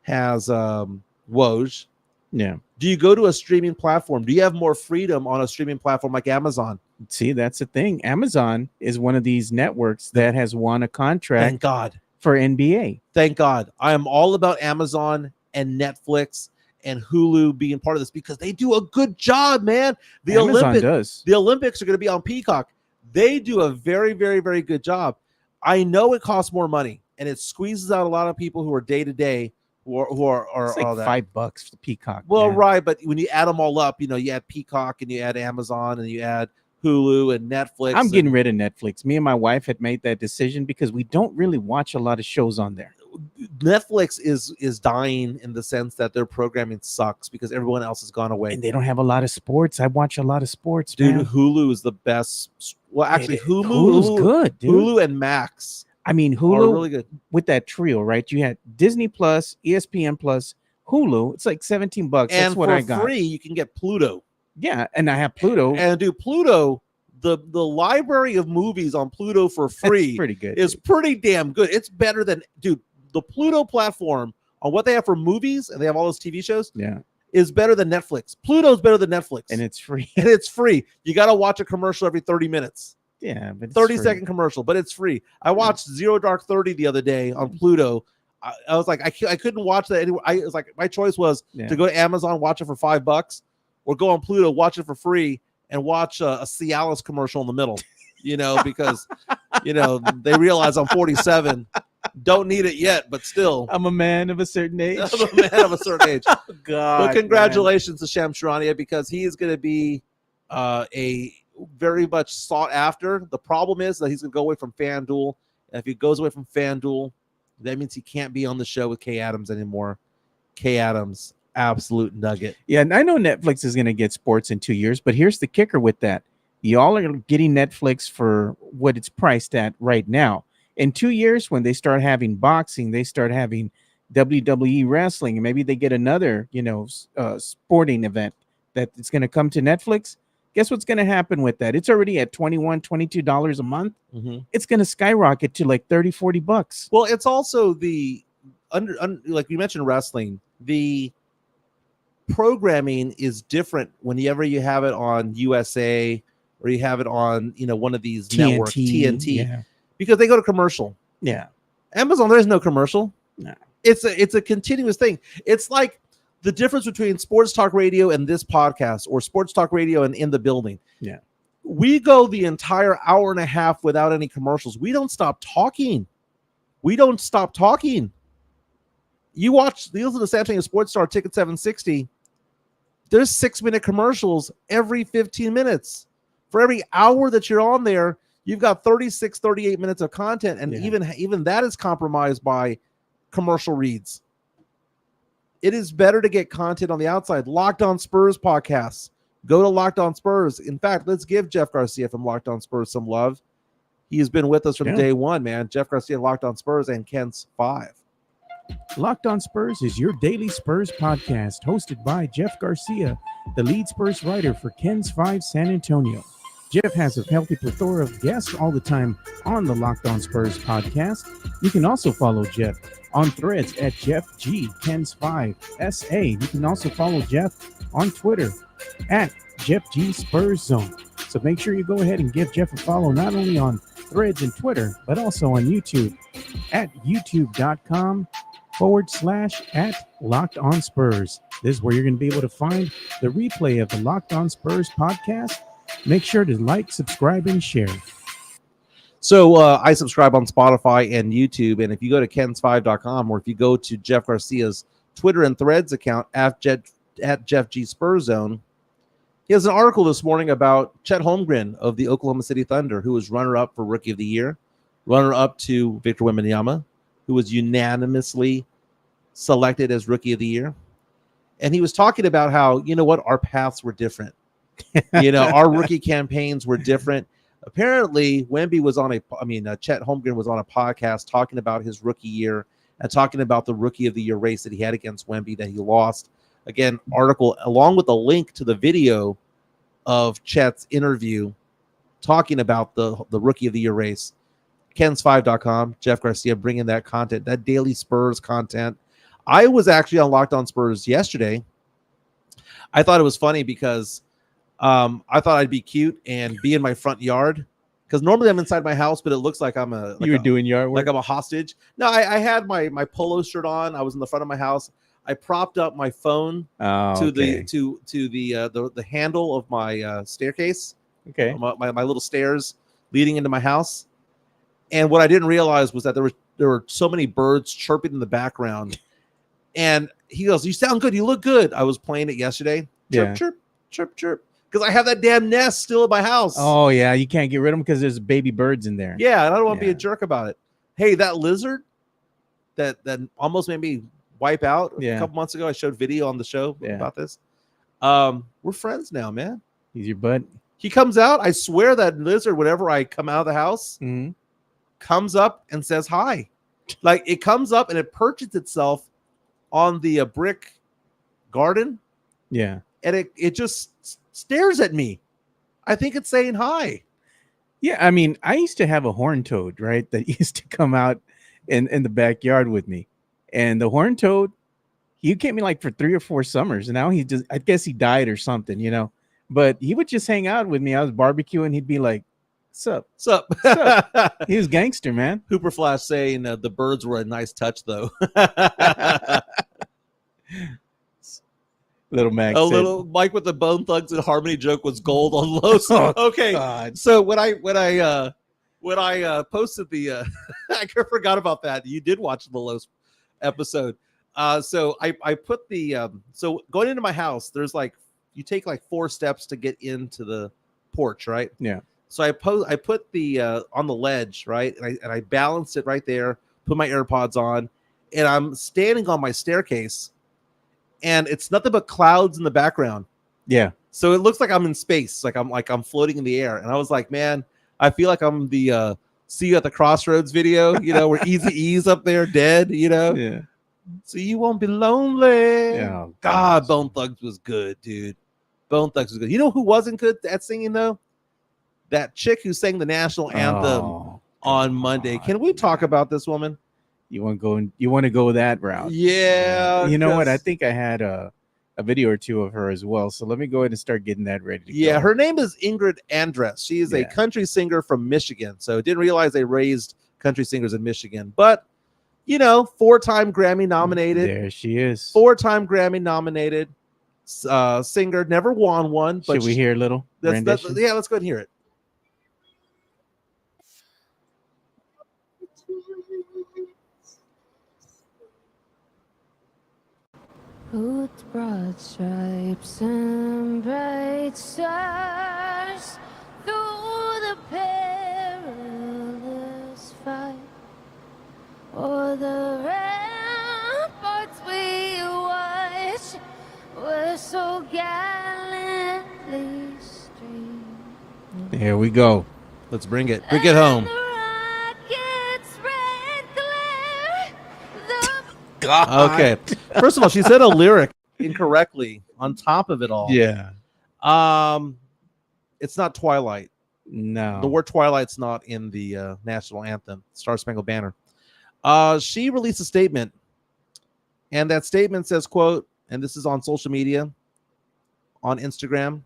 Woj. Yeah. Do you go to a streaming platform? Do you have more freedom on a streaming platform like Amazon? See, that's the thing. Amazon is one of these networks that has won a contract. Thank God. For NBA. Thank God. I am all about Amazon and Netflix and Hulu being part of this because they do a good job, man. The Olympics are going to be on Peacock. They do a very, very, very good job. I know it costs more money, and it squeezes out a lot of people who are day to day, who are it's like all that. $5 for Peacock. Well, man. right, but when you add them all up, you add Peacock and you add Amazon and you add Hulu and Netflix. I'm getting rid of Netflix. Me and my wife had made that decision because we don't really watch a lot of shows on there. Netflix is dying in the sense that their programming sucks because everyone else has gone away. And they don't have a lot of sports. I watch a lot of sports, dude. Man. Hulu is the best. Well, actually, Hulu's good, dude. Hulu and Max. I mean, Hulu are really good with that trio, right? You had Disney Plus, ESPN Plus, Hulu. It's like $17. That's and what I got. For free, you can get Pluto. Yeah, and I have Pluto. And dude, Pluto, the library of movies on Pluto for free pretty good. Is pretty damn good. It's better than the Pluto platform on what they have for movies, and they have all those TV shows. Yeah, is better than Netflix. Pluto's better than Netflix, and it's free. And it's free. You got to watch a commercial every 30 minutes. Yeah, but 30-second commercial, but it's free. I watched Zero Dark 30 the other day on Pluto. I was like, I couldn't watch that anywhere. I was like, my choice was to go to Amazon, watch it for $5, or go on Pluto, watch it for free, and watch a Cialis commercial in the middle. Because they realize I'm 47, don't need it yet, but still, I'm a man of a certain age. I'm a man of a certain age. Oh, God, but congratulations to Shams Charania because he is going to be a very much sought after. The problem is that he's going to go away from FanDuel. And if he goes away from FanDuel, that means he can't be on the show with Kay Adams anymore. Kay Adams, absolute nugget. Yeah, and I know Netflix is going to get sports in 2 years, but here's the kicker with that. Y'all are getting Netflix for what it's priced at right now. In 2 years, when they start having boxing, they start having WWE wrestling, and maybe they get another, sporting event that it's going to come to Netflix. Guess what's going to happen with that? It's already at $21, $22 a month. Mm-hmm. It's going to skyrocket to like $30, $40. Well, it's also the like you mentioned wrestling, the programming is different whenever you have it on USA or you have it on, one of these networks, TNT, because they go to commercial. Yeah. Amazon, there's no commercial. No. It's a continuous thing. It's like the difference between Sports Talk Radio and this podcast, or Sports Talk Radio and In the Building. Yeah. We go the entire hour and a half without any commercials. We don't stop talking. You listen to San Antonio Sports Star Ticket 760. There's 6-minute commercials every 15 minutes. For every hour that you're on there, you've got 36, 38 minutes of content. And even that is compromised by commercial reads. It is better to get content on the outside. Locked On Spurs podcasts. Go to Locked On Spurs. In fact, let's give Jeff Garcia from Locked On Spurs some love. He has been with us from day one, man. Jeff Garcia, Locked On Spurs, and Ken's 5. Locked On Spurs is your daily Spurs podcast, hosted by Jeff Garcia, the lead Spurs writer for Ken's 5 San Antonio. Jeff has a healthy plethora of guests all the time on the Locked On Spurs podcast. You can also follow Jeff on Threads at Jeff G Ken's 5 SA. You can also follow Jeff on Twitter at Jeff G Spurs Zone. So make sure you go ahead and give Jeff a follow not only on Threads and Twitter, but also on YouTube at youtube.com/@Locked On Spurs. This is where you're going to be able to find the replay of the Locked On Spurs podcast. Make sure to like, subscribe, and share. So I subscribe on Spotify and YouTube, and if you go to kens5.com, or if you go to Jeff Garcia's Twitter and Threads account at Jeff G Spurs Zone, he has an article this morning about Chet Holmgren of the Oklahoma City Thunder, who was runner-up for Rookie of the Year, runner-up to Victor Wembanyama, who was unanimously selected as Rookie of the Year. And he was talking about how, you know what, our paths were different. Our rookie campaigns were different. Apparently, Chet Holmgren was on a podcast talking about his rookie year and talking about the Rookie of the Year race that he had against Wemby that he lost. Again, article along with a link to the video of Chet's interview talking about the Rookie of the Year race. Kens5.com, Jeff Garcia bringing that content, that daily Spurs content. I was actually on Locked On Spurs yesterday. I thought it was funny because I thought I'd be cute and be in my front yard, because normally I'm inside my house, but it looks like I'm doing yard work? Like I'm a hostage. No, I had my polo shirt on. I was in the front of my house. I propped up my phone to the handle of my staircase. Okay. My little stairs leading into my house. And what I didn't realize was that there were so many birds chirping in the background. And he goes, "You sound good. You look good." I was playing it yesterday. Chirp, chirp, chirp, chirp. Because I have that damn nest still in my house. Oh, yeah. You can't get rid of them because there's baby birds in there. Yeah, and I don't want to be a jerk about it. Hey, that lizard that almost made me wipe out a couple months ago. I showed video on the show about this. We're friends now, man. He's your bud. He comes out. I swear that lizard, whenever I come out of the house, comes up and says hi. Like, it comes up and it perches itself on the brick garden. Yeah. And it just stares at me. I think it's saying hi. Yeah, I mean, I used to have a horned toad, right? That used to come out in the backyard with me. And the horned toad, he came me like for 3 or 4 summers. And now I guess he died or something, But he would just hang out with me. I was barbecuing. He'd be like, "What's up? What's up?" What's up? He was gangster, man. Hooper Flash saying the birds were a nice touch, though. Little Max. Little Mike with the Bone Thugs and Harmony joke was gold on Los. Okay. God. So when I posted the I forgot about that. You did watch the Los episode. So I put the so going into my house, there's you take 4 steps to get into the porch, right? Yeah. So I put the on the ledge, right? And I balanced it right there, put my AirPods on, and I'm standing on my staircase. And it's nothing but clouds in the background. Yeah. So it looks like I'm in space, like I'm floating in the air. And I was like, man, I feel like I'm the See You at the Crossroads video, where Eazy-E's up there dead, Yeah. So you won't be lonely. Yeah. God, Bone Thugs was good, dude. Bone Thugs was good. You know who wasn't good at singing though? That chick who sang the national anthem on Monday. Can we talk about this woman? You want to go that route? Yeah. You know what? I think I had a video or 2 of her as well. So let me go ahead and start getting that ready to go. Her name is Ingrid Andress. She is a country singer from Michigan. So didn't realize they raised country singers in Michigan. But 4-time Grammy nominated. There she is. 4-time Grammy nominated singer. Never won one. But should we hear a little rendition? Yeah, let's go ahead and hear it. With broad stripes and bright stars through the perilous fight, o'er the so gallantly stream. Here we go. Let's bring it. Bring it home. And the rocket's red glare, the God. Okay. First of all, she said a lyric incorrectly on top of it all. Yeah. It's not Twilight. No. The word Twilight's not in the national anthem, Star Spangled Banner. She released a statement, and that statement says, quote, and this is on social media, on Instagram,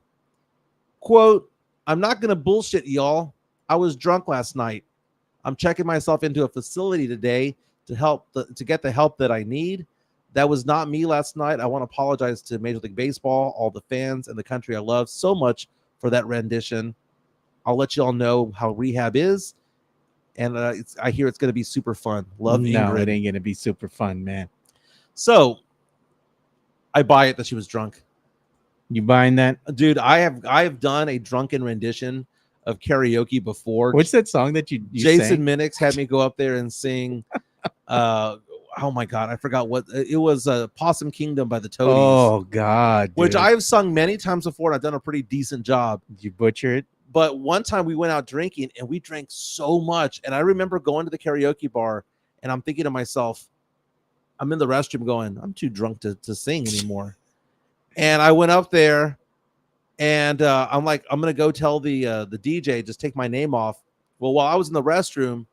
quote, "I'm not going to bullshit y'all. I was drunk last night. I'm checking myself into a facility today to get the help that I need. That was not me last night. I want to apologize to Major League Baseball, all the fans, and the country I love so much for that rendition. I'll let you all know how rehab is. And I hear it's going to be super fun. Love, no, Ingrid." it ain't going to be super fun, man. So I buy it that she was drunk. You buying that? Dude, I have done a drunken rendition of karaoke before. What's that song that you Jason sang? Minix had me go up there and sing. Oh my God, I forgot what it was. Possum Kingdom by the Toadies. Oh God, dude. Which I've sung many times before, and I've done a pretty decent job. Did you butcher it? But one time we went out drinking, and we drank so much. And I remember going to the karaoke bar, and I'm thinking to myself, I'm in the restroom going, I'm too drunk to sing anymore. And I went up there, and I'm like, I'm gonna go tell the DJ just take my name off. Well, while I was in the restroom,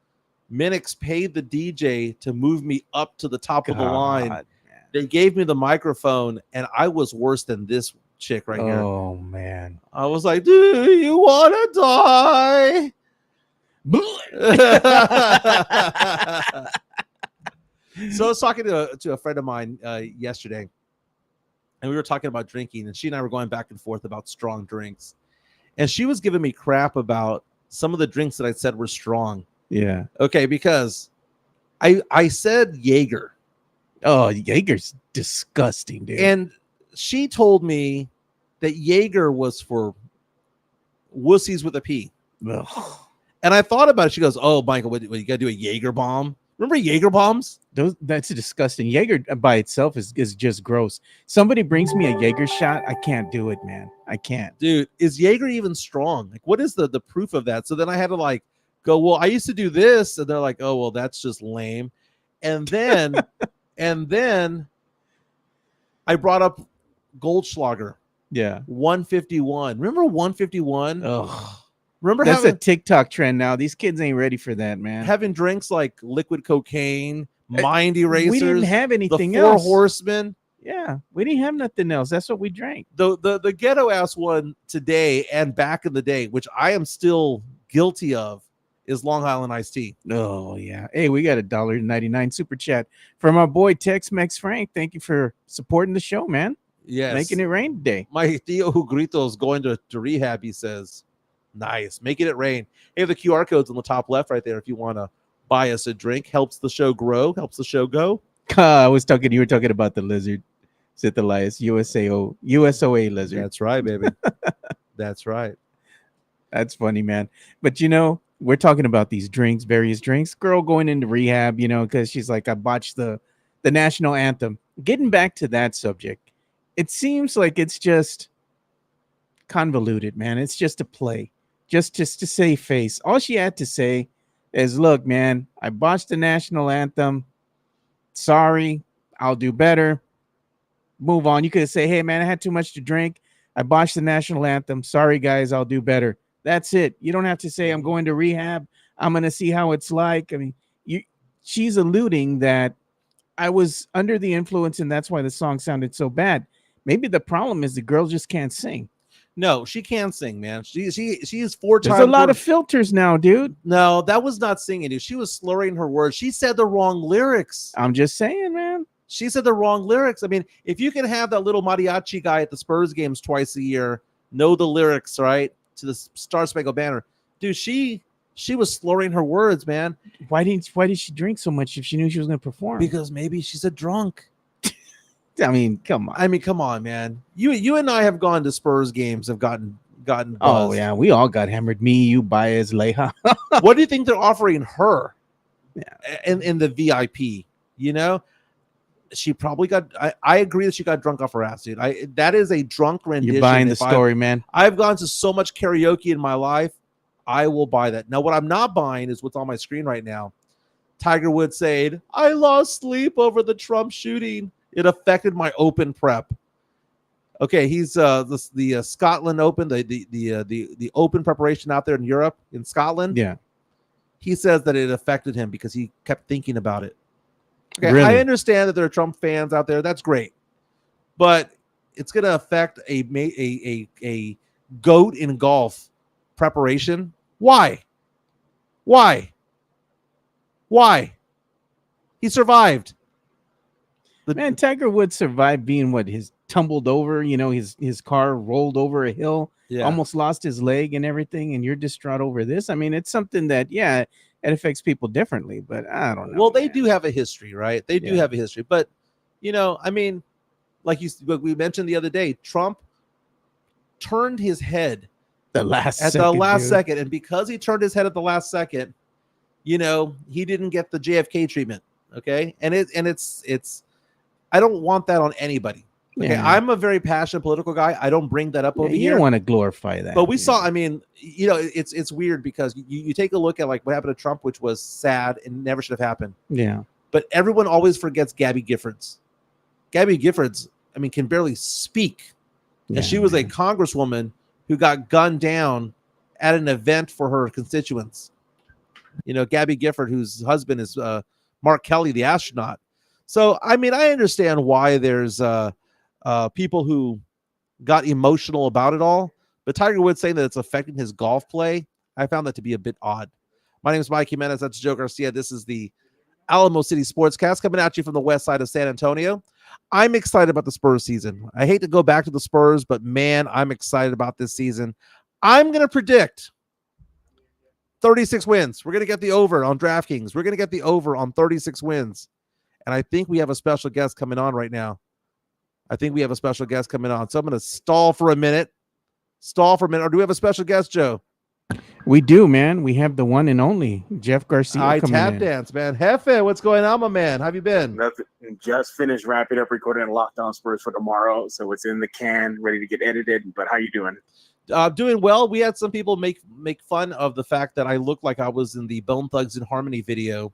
Minix paid the DJ to move me up to the top of the line. Man. They gave me the microphone, and I was worse than this chick right here. Oh man. I was like, "Do you want to die?" So I was talking to a friend of mine yesterday, and we were talking about drinking, and she and I were going back and forth about strong drinks, and she was giving me crap about some of the drinks that I said were strong. Yeah. Okay, because I said Jaeger. Oh, Jaeger's disgusting, dude. And she told me that Jaeger was for wussies with a P. Ugh. And I thought about it. She goes, "Oh, Michael, what you got to do a Jaeger bomb? Remember Jaeger bombs?" That's disgusting. Jaeger by itself is just gross. Somebody brings me a Jaeger shot, I can't do it, man. I can't. Dude, is Jaeger even strong? Like, what is the proof of that? So then I had to like go, well, I used to do this. And they're like, oh, well, that's just lame. And then, I brought up Goldschlager. Yeah. 151. Remember 151? Ugh. Remember That's having a TikTok trend now. These kids ain't ready for that, man. having drinks like liquid cocaine, mind erasers, we didn't have anything the Four else. Horsemen. Yeah, we didn't have nothing else. That's what we drank. The ghetto ass one today and back in the day, which I am still guilty of, is Long Island iced tea. Oh yeah. Hey, we got $1.99 super chat from our boy Tex-Mex Frank. Thank you for supporting the show, man. Yes, Making it rain today. My tío who grito is going to rehab. He says, "Nice, making it rain." Hey, the QR code's on the top left right there. If you want to buy us a drink, helps the show grow, helps the show go. You were talking about the lizard. Is it the USOA lizard? That's right, baby. That's right. That's funny, man. But we're talking about these drinks, various drinks. Girl going into rehab, because she's like, I botched the national anthem. Getting back to that subject, it seems like it's just convoluted, man. It's just a play, just to save face. All she had to say is, look, man, I botched the national anthem. Sorry, I'll do better. Move on. You could say, hey, man, I had too much to drink. I botched the national anthem. Sorry, guys, I'll do better. That's it. You don't have to say I'm going to rehab. I'm going to see how it's like. I mean, she's alluding that I was under the influence, and that's why the song sounded so bad. Maybe the problem is the girl just can't sing. No, she can sing, man. She is 4 times. There's a lot of filters now, dude. No, that was not singing, dude. She was slurring her words. She said the wrong lyrics. I'm just saying, man. She said the wrong lyrics. I mean, if you can have that little mariachi guy at the Spurs games twice a year know the lyrics, right, to the Star Spangled Banner, dude, she was slurring her words, man. Why did she drink so much if she knew she was going to perform? Because maybe she's a drunk. I mean, come on. Man. You and I have gone to Spurs games, have gotten buzzed. Oh yeah, we all got hammered. Me, you, Baez, Leja. What do you think they're offering her? Yeah. In the VIP, she probably got. I agree that she got drunk off her ass, dude. That is a drunk rendition. You're buying the story, man. I've gone to so much karaoke in my life. I will buy that. Now, what I'm not buying is what's on my screen right now. Tiger Woods saying, "I lost sleep over the Trump shooting. It affected my Open prep." Okay, he's the Scotland Open, the Open preparation out there in Europe, in Scotland. Yeah. He says that it affected him because he kept thinking about it. Okay, Really? I understand that there are Trump fans out there. That's great, but it's going to affect a GOAT in golf preparation. Why? He survived. Man, Tiger Woods survived being his tumbled over, his car rolled over a hill, almost lost his leg and everything, and you're distraught over this. I mean, it's something that, it affects people differently, but I don't know. Well, they do have a history, right? They do have a history, but I mean, like we mentioned the other day, Trump turned his head the last second, and because he turned his head at the last second, he didn't get the JFK treatment. Okay, and it's I don't want that on anybody. Okay, I'm a very passionate political guy. I don't bring that up over here. You don't want to glorify that. But we saw, I mean, it's weird because you take a look at like what happened to Trump, which was sad and never should have happened. Yeah. But everyone always forgets Gabby Giffords. Gabby Giffords, I mean, can barely speak. And she was a congresswoman who got gunned down at an event for her constituents. Gabby Gifford, whose husband is Mark Kelly, the astronaut. So, I mean, I understand why there's people who got emotional about it all, but Tiger Woods saying that it's affecting his golf play, I found that to be a bit odd. My name is Mike Jimenez. That's Joe Garcia. This is the Alamo City Sportscast coming at you from the west side of San Antonio. I'm excited about the Spurs season. I hate to go back to the Spurs, but man, I'm excited about this season. I'm going to predict 36 wins. We're going to get the over on DraftKings. We're going to get the over on 36 wins. And I think we have a special guest coming on right now. So I'm going to stall for a minute. Or do we have a special guest, Joe? We do, man. We have the one and only Jeff Garcia. I tap dance, man. Hefe, what's going on, my man? How have you been? Nothing. Just finished wrapping up recording Lockdown Spurs for tomorrow, so it's in the can, ready to get edited. But how you doing? Doing well. We had some people make fun of the fact that I looked like I was in the Bone Thugs and Harmony video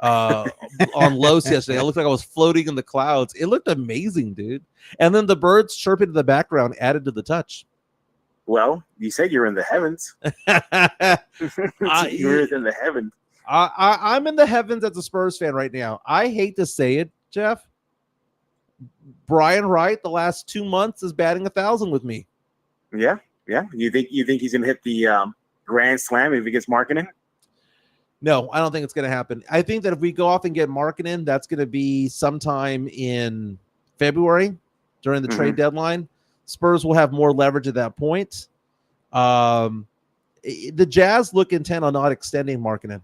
on Los yesterday. I looked like I was floating in the clouds. It looked amazing, dude. And then the birds chirping in the background added to the touch. Well, you said you're in the heavens. You're in the heavens. I'm in the heavens as a Spurs fan right now. I hate to say it, Jeff. Brian Wright, the last 2 months, is batting 1,000 with me. Yeah. You think he's gonna hit the grand slam if he gets Markkanen? No, I don't think it's gonna happen. I think that if we go off and get Markkanen, that's gonna be sometime in February during the trade deadline. Spurs will have more leverage at that point. The Jazz look intent on not extending Markkanen.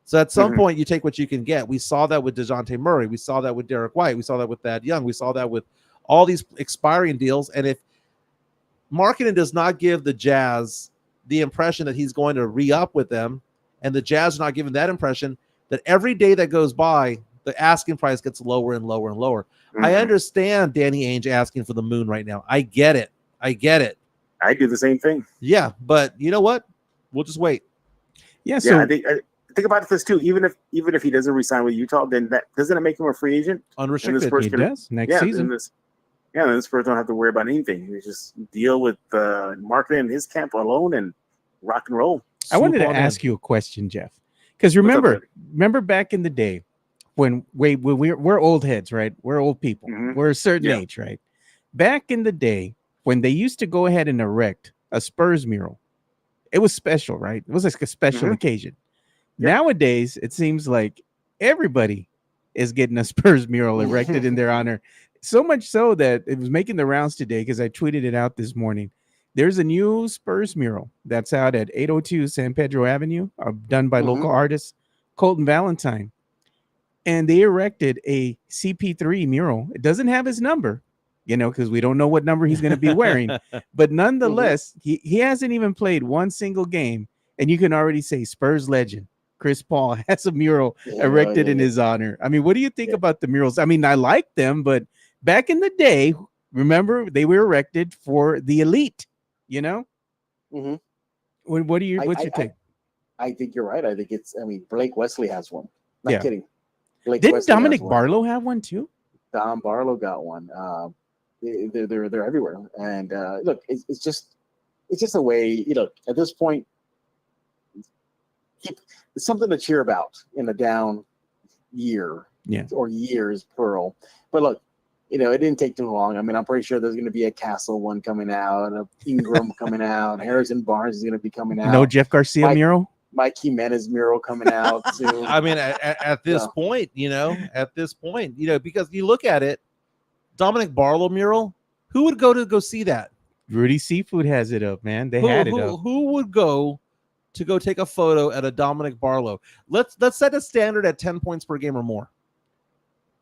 So at some point, you take what you can get. We saw that with DeJounte Murray. We saw that with Derek White. We saw that with Thad Young. We saw that with all these expiring deals. And if Markkanen does not give the Jazz the impression that he's going to re-up with them, and the Jazz are not giving that impression, that every day that goes by, the asking price gets lower and lower and lower. I understand Danny Ainge asking for the moon right now. I get it. I do the same thing. Yeah, but you know what? We'll just wait. Yeah. So I think about this too. Even if he doesn't resign with Utah, then that doesn't it make him a free agent? Unrestricted. He does next season. Then the Spurs don't have to worry about anything. You just deal with Markkanen and his camp alone and rock and roll. I wanted to ask you a question, Jeff, because remember back in the day when we're old heads, right? We're old people. We're a certain age, right? Back in the day when they used to go ahead and erect a Spurs mural, it was special, right? It was like a special occasion. Nowadays, it seems like everybody is getting a Spurs mural erected in their honor. So much so that it was making the rounds today because I tweeted it out this morning. There's a new Spurs mural that's out at 802 San Pedro Avenue, done by local artist Colton Valentine. And they erected a CP3 mural. It doesn't have his number, because we don't know what number he's going to be wearing. But nonetheless, he hasn't even played one single game. And you can already say Spurs legend, Chris Paul has a mural Yeah, erected yeah, in yeah. his honor. I mean, what do you think Yeah. about the murals? I mean, I like them, but back in the day, remember they were erected for the elite. You know, Mhm. what do you? I, What's I, your I, take? I think you're right. I think I mean, Blake Wesley has one. Not Yeah. kidding. Blake Didn't Wesley has Dominic one. Barlow have one too? Don Barlow got one. They're everywhere. And look, it's just a way. At this point, it's something to cheer about in a down year. Yeah. Or years plural. But look, it didn't take too long. I mean, I'm pretty sure there's going to be a Castle one coming out, a Ingram coming out, Harrison Barnes is going to be coming out. No Jeff Garcia Mike- mural. Mike Jimenez mural coming out soon. I mean, at this point, because you look at it, Dominic Barlow mural, who would go see that? Rudy Seafood has it up, man. They Who, had it who, up. who would go take a photo at a Dominic Barlow? Let's set a standard at 10 points per game or more.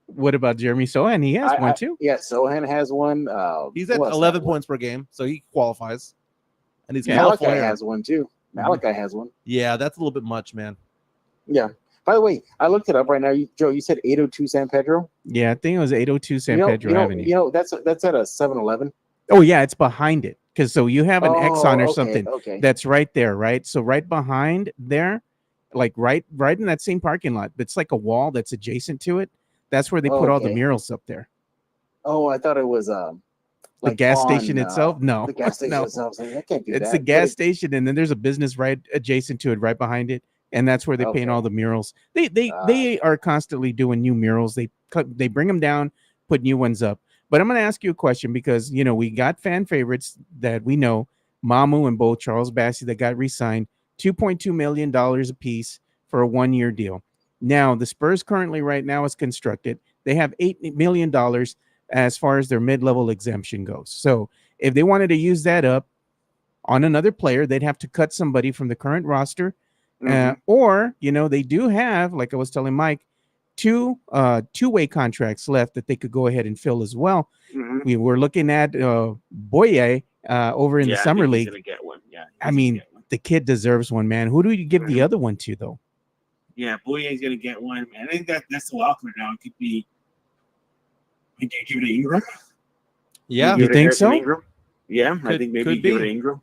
What about Jeremy Sohan? He has one too. Yeah, Sohan has one. He's at who else 11 has one? points per game, so he qualifies. And he's Malachi California. has one too. Malachi has one. Yeah, that's a little bit much, man. Yeah. By the way, I looked it up right now. Joe, you said 802 San Pedro. Yeah, I think it was 802 San Pedro Avenue. That's at a 7-Eleven. Oh yeah, it's behind it because so you have an Exxon or okay, something Okay. that's right there, right? So right behind there, like right in that same parking lot, it's like a wall that's adjacent to it. That's where they put all the Okay. murals up there. Oh, I thought it was The like gas on, station itself? No, The gas station no. itself. So I can't do It's that. the gas But station, and then there's a business right adjacent to it, right behind it, and that's where they paint Okay. all the murals. They are constantly doing new murals. They bring them down, put new ones up. But I'm going to ask you a question because we got fan favorites that we know, Mamu and Bo Charles Bassey, that got re-signed, $2.2 million a piece for a 1-year deal. Now the Spurs currently right now is constructed. They have $8 million as far as their mid-level exemption goes. So if they wanted to use that up on another player, they'd have to cut somebody from the current roster. Or, they do have, like I was telling Mike, two-way contracts left that they could go ahead and fill as well. Mhm. We were looking at Boye over in the I summer think he's league. gonna get one. Yeah. I he's mean, gonna get one. the kid deserves one, man. Who do you give the other one to, though? Yeah, Boye's gonna get one. Man, I think that's the welcome now. It could be. We can give it to Ingram. Yeah, You Give it to think Harrison so? Ingram. Yeah, I Could- think maybe could give it be. to Ingram.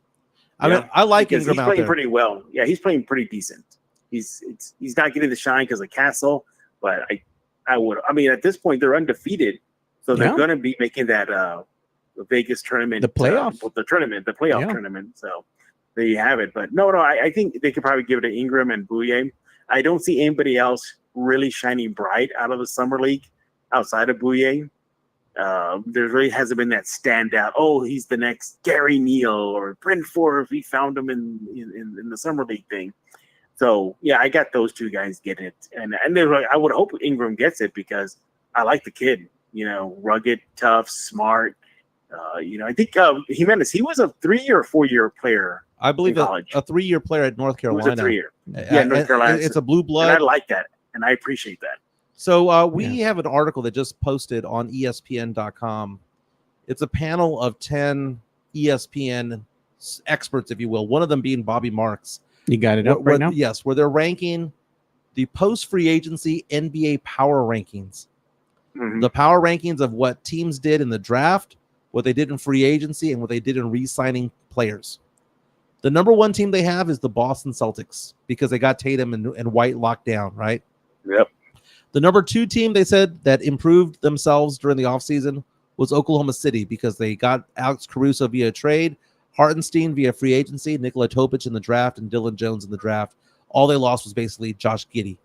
I mean, I like Because Ingram he's out playing there. pretty well. Yeah, he's playing pretty decent. He's not getting the shine because of Castle, but I mean, at this point they're undefeated, so they're Yeah. going to be making that the Vegas tournament, The playoff. the playoff Yeah. tournament. So there you have it. But no, I think they could probably give it to Ingram and Bouye. I don't see anybody else really shining bright out of the summer league outside of Bouye. There really hasn't been that standout. Oh, he's the next Gary Neal or Bryn Forbes. We found him in the summer league thing. So yeah, I got those two guys getting it, and I would hope Ingram gets it because I like the kid. Rugged, tough, smart. I think Jimenez. He was a 3-year or 4-year player. I believe in a college. 3-year player at North He was Carolina. a 3-year. Yeah, North Carolina. It's a blue And I blood. like that, and I appreciate that. So we have an article that just posted on ESPN.com. It's a panel of 10 ESPN experts, if you will. One of them being Bobby Marks. You got it up right now? Yes, where they're ranking the post-free agency NBA power rankings. Mhm. The power rankings of what teams did in the draft, what they did in free agency, and what they did in re-signing players. The number one team they have is the Boston Celtics because they got Tatum and White locked down, right? Yep. The number two team they said that improved themselves during the offseason was Oklahoma City because they got Alex Caruso via trade, Hartenstein via free agency, Nikola Topic in the draft, and Dylan Jones in the draft. All they lost was basically Josh Giddey.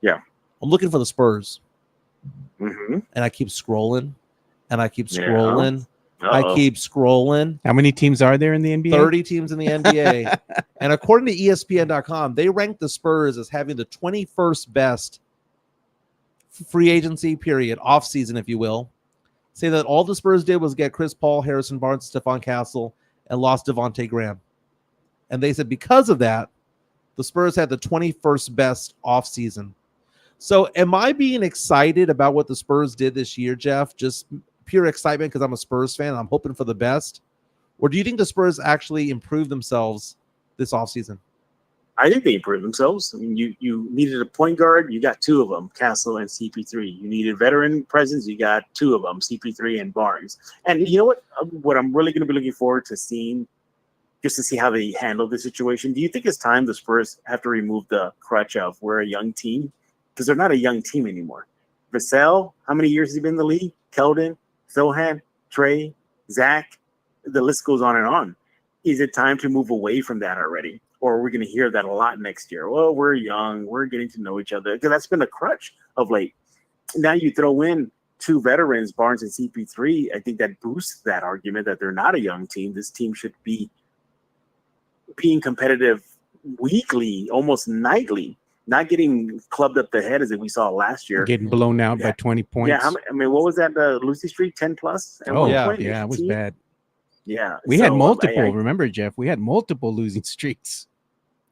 Yeah. I'm looking for the Spurs, Mm-hmm. and I keep scrolling, and I keep scrolling. I Uh-oh. keep scrolling. How many teams are there in the NBA? 30 teams in the NBA. And according to ESPN.com, they ranked the Spurs as having the 21st best free agency period, offseason, if you will. Say that all the Spurs did was get Chris Paul, Harrison Barnes, Stephon Castle, and lost Devontae Graham. And they said because of that, the Spurs had the 21st best offseason. So am I being excited about what the Spurs did this year, Jeff? Just pure excitement because I'm a Spurs fan. I'm hoping for the best. Or do you think the Spurs actually improved themselves this offseason? I think they improved themselves. I mean, you needed a point guard, you got two of them, Castle and CP3. You needed veteran presence, you got two of them, CP3 and Barnes. And you know what? What I'm really going to be looking forward to seeing, just to see how they handle the situation. Do you think it's time the Spurs have to remove the crutch of we're a young team? Because they're not a young team anymore. Vassell, how many years has he been in the league? Keldon, Sohan, Trey, Zach, the list goes on and on. Is it time to move away from that already? Or are we going to hear that a lot next year? Well, we're young. We're getting to know each other. Because that's been a crutch of late. Now you throw in two veterans, Barnes and CP3. I think that boosts that argument that they're not a young team. This team should be being competitive weekly, almost nightly, not getting clubbed up the head as we saw last year. Getting blown out by 20 points. Yeah, I mean, what was that losing streak? 10 plus? At one point? Yeah, it was 18? bad. Yeah, We had multiple. Remember, Jeff? We had multiple losing streaks.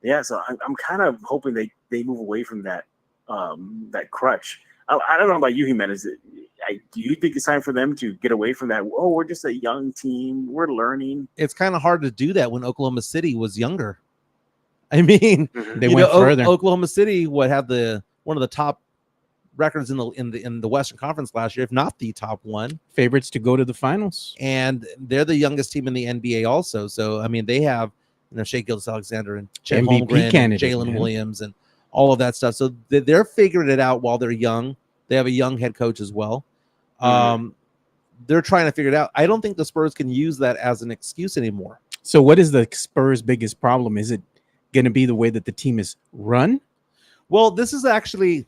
Yeah, so I'm kind of hoping they move away from that that crutch. I don't know about you, Jimenez. Do you think it's time for them to get away from that? Oh, we're just a young team. We're learning. It's kind of hard to do that when Oklahoma City was younger. I mean, They went further. Oklahoma City had one of the top records in the Western Conference last year, if not the top one. Favorites to go to the finals. And they're the youngest team in the NBA also. So, I mean, they have Shea Gilgeous-Alexander and Chet MVP Holmgren and candidate, Jalen man. Williams and all of that stuff. So they're figuring it out while they're young. They have a young head coach as well. They're trying to figure it out. I don't think the Spurs can use that as an excuse anymore. So what is the Spurs' biggest problem? Is it going to be the way that the team is run? Well, this is actually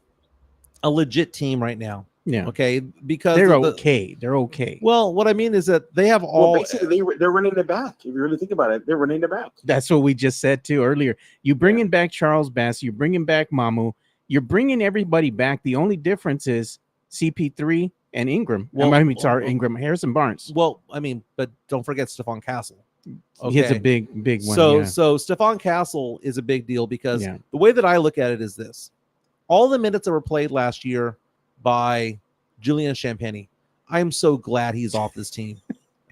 a legit team right now. Yeah. Okay. Because They're okay. They're okay. Well, what I mean is that they have all. Well, basically, they're running it back. If you really think about it, they're running it back. That's what we just said too earlier. You bringing back Charles Bass. You're bringing back Mamu. You're bringing everybody back. The only difference is CP3 and Ingram. Ingram, Harrison Barnes. Well, I mean, but don't forget Stephon Castle. Okay. He's a big one. So Stephon Castle is a big deal because the way that I look at it is this: all the minutes that were played last year by Julian Champagnie, I'm so glad he's off this team.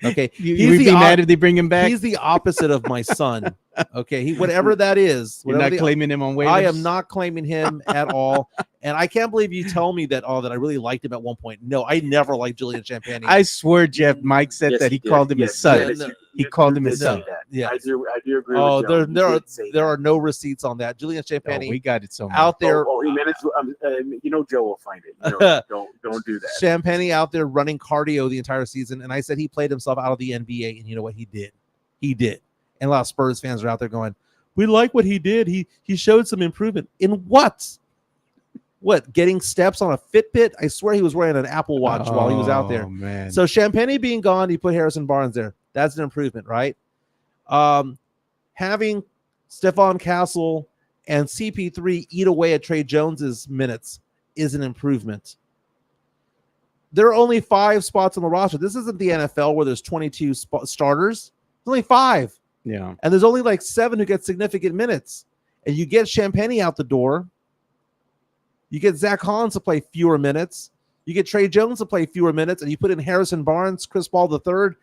Okay, you'd be mad if they bring him back. He's the opposite of my son. Okay, whatever that is. You're not claiming him on waivers? I am not claiming him at all. And I can't believe you tell me that I really liked him at one point. No, I never liked Julian Champagnie. I swear, Jeff, Mike said that he called him his son. He called him his son. Yeah, I do agree. Oh, with there are no receipts on that. Julian Champagnie, we got it somewhere out there. Joe will find it. Don't do that. Champagnie out there running cardio the entire season, and I said he played himself out of the NBA, and you know what he did? He did. And a lot of Spurs fans are out there going, "We like what he did. He showed some improvement in what? What, getting steps on a Fitbit? I swear he was wearing an Apple Watch while he was out there." Man. So Champagnie being gone, he put Harrison Barnes there. That's an improvement, right? Having Stephon Castle and CP3 eat away at Trey Jones's minutes is an improvement. There are only 5 spots on the roster. This isn't the NFL where there's 22 starters. There's only 5. Yeah. And there's only like 7 who get significant minutes. And you get Champagnie out the door. You get Zach Collins to play fewer minutes. You get Trey Jones to play fewer minutes, and you put in Harrison Barnes, Chris Paul III,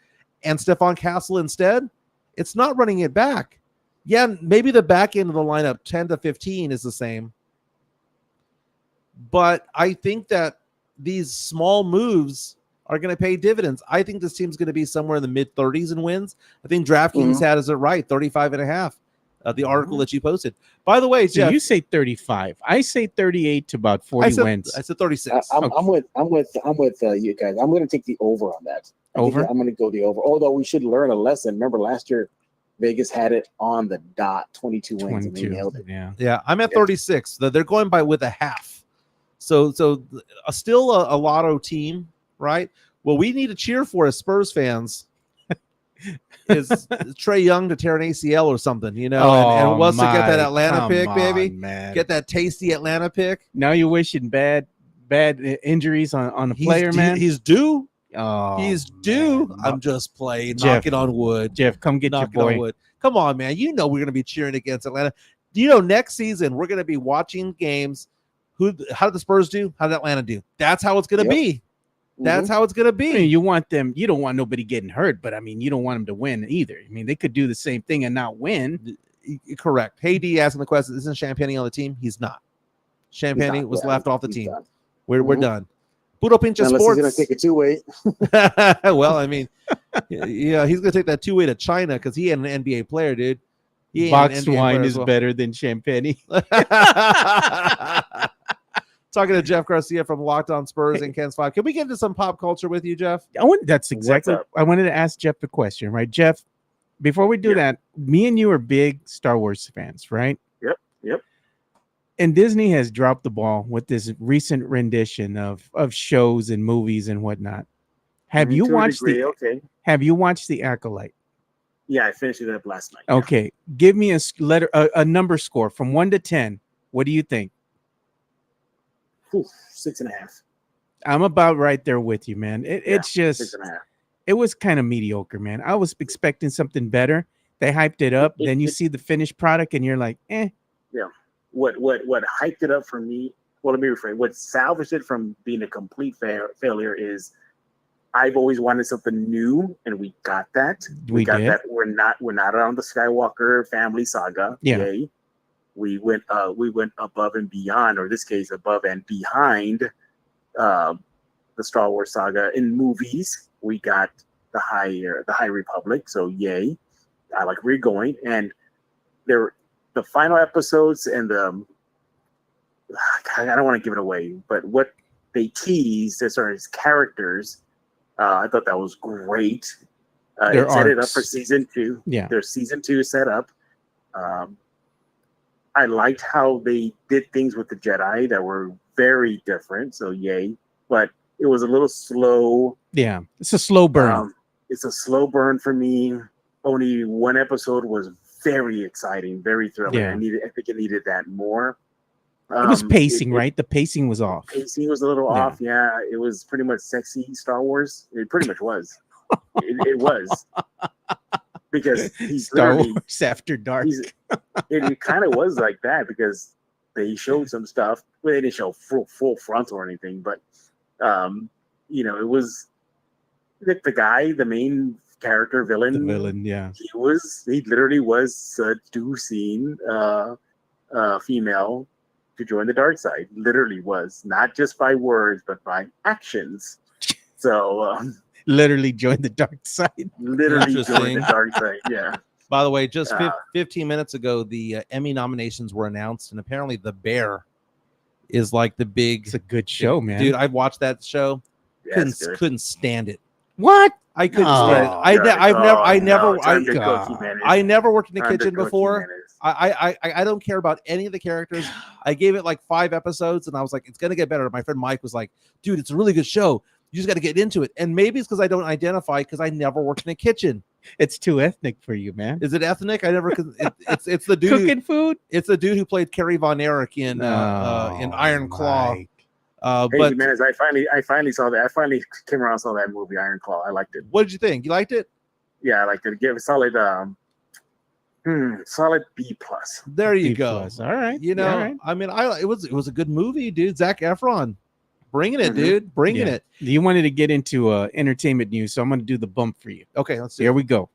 and Stephon Castle instead. It's not running it back. Yeah, maybe the back end of the lineup, 10 to 15, is the same. But I think that these small moves are going to pay dividends. I think this team's going to be somewhere in the mid-30s in wins. I think DraftKings had it right, 35.5. The article that you posted. By the way, so Jeff, you say 35. I say 38 to about 40 wins. I said 36. I'm with you guys. I'm going to take the over on that. I'm going to go the over. Although we should learn a lesson. Remember last year, Vegas had it on the dot, 22 wins, and they nailed it. Yeah. I'm at 36. They're going by with a half. So still a lotto team, right? Well, we need to cheer for as Spurs fans. Is Trae Young to tear an ACL or something, and wants to get that Atlanta pick, baby. Man. Get that tasty Atlanta pick. Now you're wishing bad injuries on a player, man. He's due. Oh, he's due. Man. I'm just playing. Jeff, knocking on wood. Jeff, come get knocking your boy. on wood. Come on, man. We're going to be cheering against Atlanta. Next season we're going to be watching games. How did the Spurs do? How did Atlanta do? That's how it's going to be. That's how it's going to be. I mean, you don't want nobody getting hurt, but I mean, you don't want them to win either. I mean, they could do the same thing and not win. correct. Hey D asking the question, isn't Champagne on the team? He's not. Champagne was left off the team. Done. We're done. Puro Pinche Unless Sports. he's gonna take a two-way. Well, I mean, yeah, he's gonna take that two-way to China because he ain't an NBA player, dude. He ain't Boxed an NBA wine player is as well. better than champagne. Talking to Jeff Garcia from Locked On Spurs and Ken's Five. Can we get into some pop culture with you, Jeff? That's exactly. up? I wanted to ask Jeff the question, right, Jeff? Before we do that, me and you are big Star Wars fans, right? Yep. And Disney has dropped the ball with this recent rendition of shows and movies and whatnot. Have you To a watched degree, the okay. Have you watched the Acolyte? Yeah, I finished it up last night. Yeah. Okay, give me a number score from 1 to 10. What do you think? Whew, 6.5. I'm about right there with you, man. It's just 6.5. it was kind of mediocre, man. I was expecting something better. They hyped it up, then you see the finished product, and you're like, eh. Yeah. What hyped it up for me? Well, let me rephrase. What salvaged it from being a complete failure is I've always wanted something new, and we got that. We got did. that. We're not on the Skywalker family saga. Yeah. Yay. We went above and beyond, or in this case, above and behind the Star Wars saga in movies. We got the High Republic, so yay! I like where you're going, and the final episodes and I don't want to give it away, but what they teased as far as characters, I thought that was great. It set it up for season 2. Yeah, their season 2 is set up. I liked how they did things with the Jedi that were very different, so yay! But it was a little slow. Yeah, it's a slow burn. It's a slow burn for me. Only one episode was very exciting, very thrilling. Yeah. I think it needed that more. It was pacing, right? The pacing was off. Pacing was a little off. Yeah, it was pretty much sexy Star Wars. It pretty much was. it was because he's Star literally Wars After Dark. it kind of was like that because they showed some stuff. Well, they didn't show full frontal or anything, but it was the guy, the main character villain. The villain, yeah. He literally was seducing female to join the dark side. Literally was, not just by words but by actions. So literally joined the dark side. Literally joined the dark side. Yeah. By the way, just 15 minutes ago, the Emmy nominations were announced, and apparently The Bear is like the big. It's a good show, man. Dude, I've watched that show. Yeah, couldn't stand it. What? I couldn't stand it. I never worked in the Time to kitchen cook, before. Jimenez. I don't care about any of the characters. I gave it like 5 episodes, and I was like, it's gonna get better. My friend Mike was like, dude, it's a really good show. You just got to get into it. And maybe it's because I don't identify because I never worked in a kitchen. It's too ethnic for you, man. Is it ethnic? I never. It's the dude cooking food. It's the dude who played Kerry Von Erich in Iron Claw. Hey, But Jimenez, I finally saw that. I finally came around and saw that movie, Iron Claw. I liked it. What did you think? You liked it? Yeah, I liked it. Give it solid solid B+. There you B+. go. All right. You know, all right. I mean, it was a good movie, dude. Zac Efron, bringing it, dude, bringing Yeah. it. You wanted to get into entertainment news, so I'm going to do the bump for you. Okay, let's see. Here we go.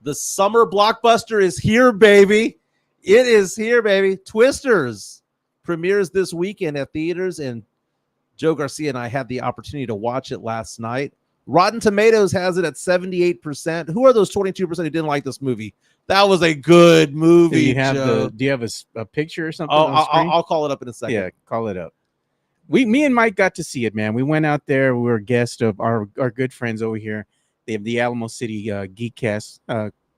The summer blockbuster is here, baby. It is here, baby. Twisters premieres this weekend at theaters, and Joe Garcia and I had the opportunity to watch it last night. Rotten Tomatoes has it at 78%. Who are those 22% who didn't like this movie? That was a good movie. Do you have a picture or something? I'll call it up in a second. Yeah, call it up. Me and Mike got to see it, man. We went out there. We were a guest of our good friends over here. They have the Alamo City Geekcast,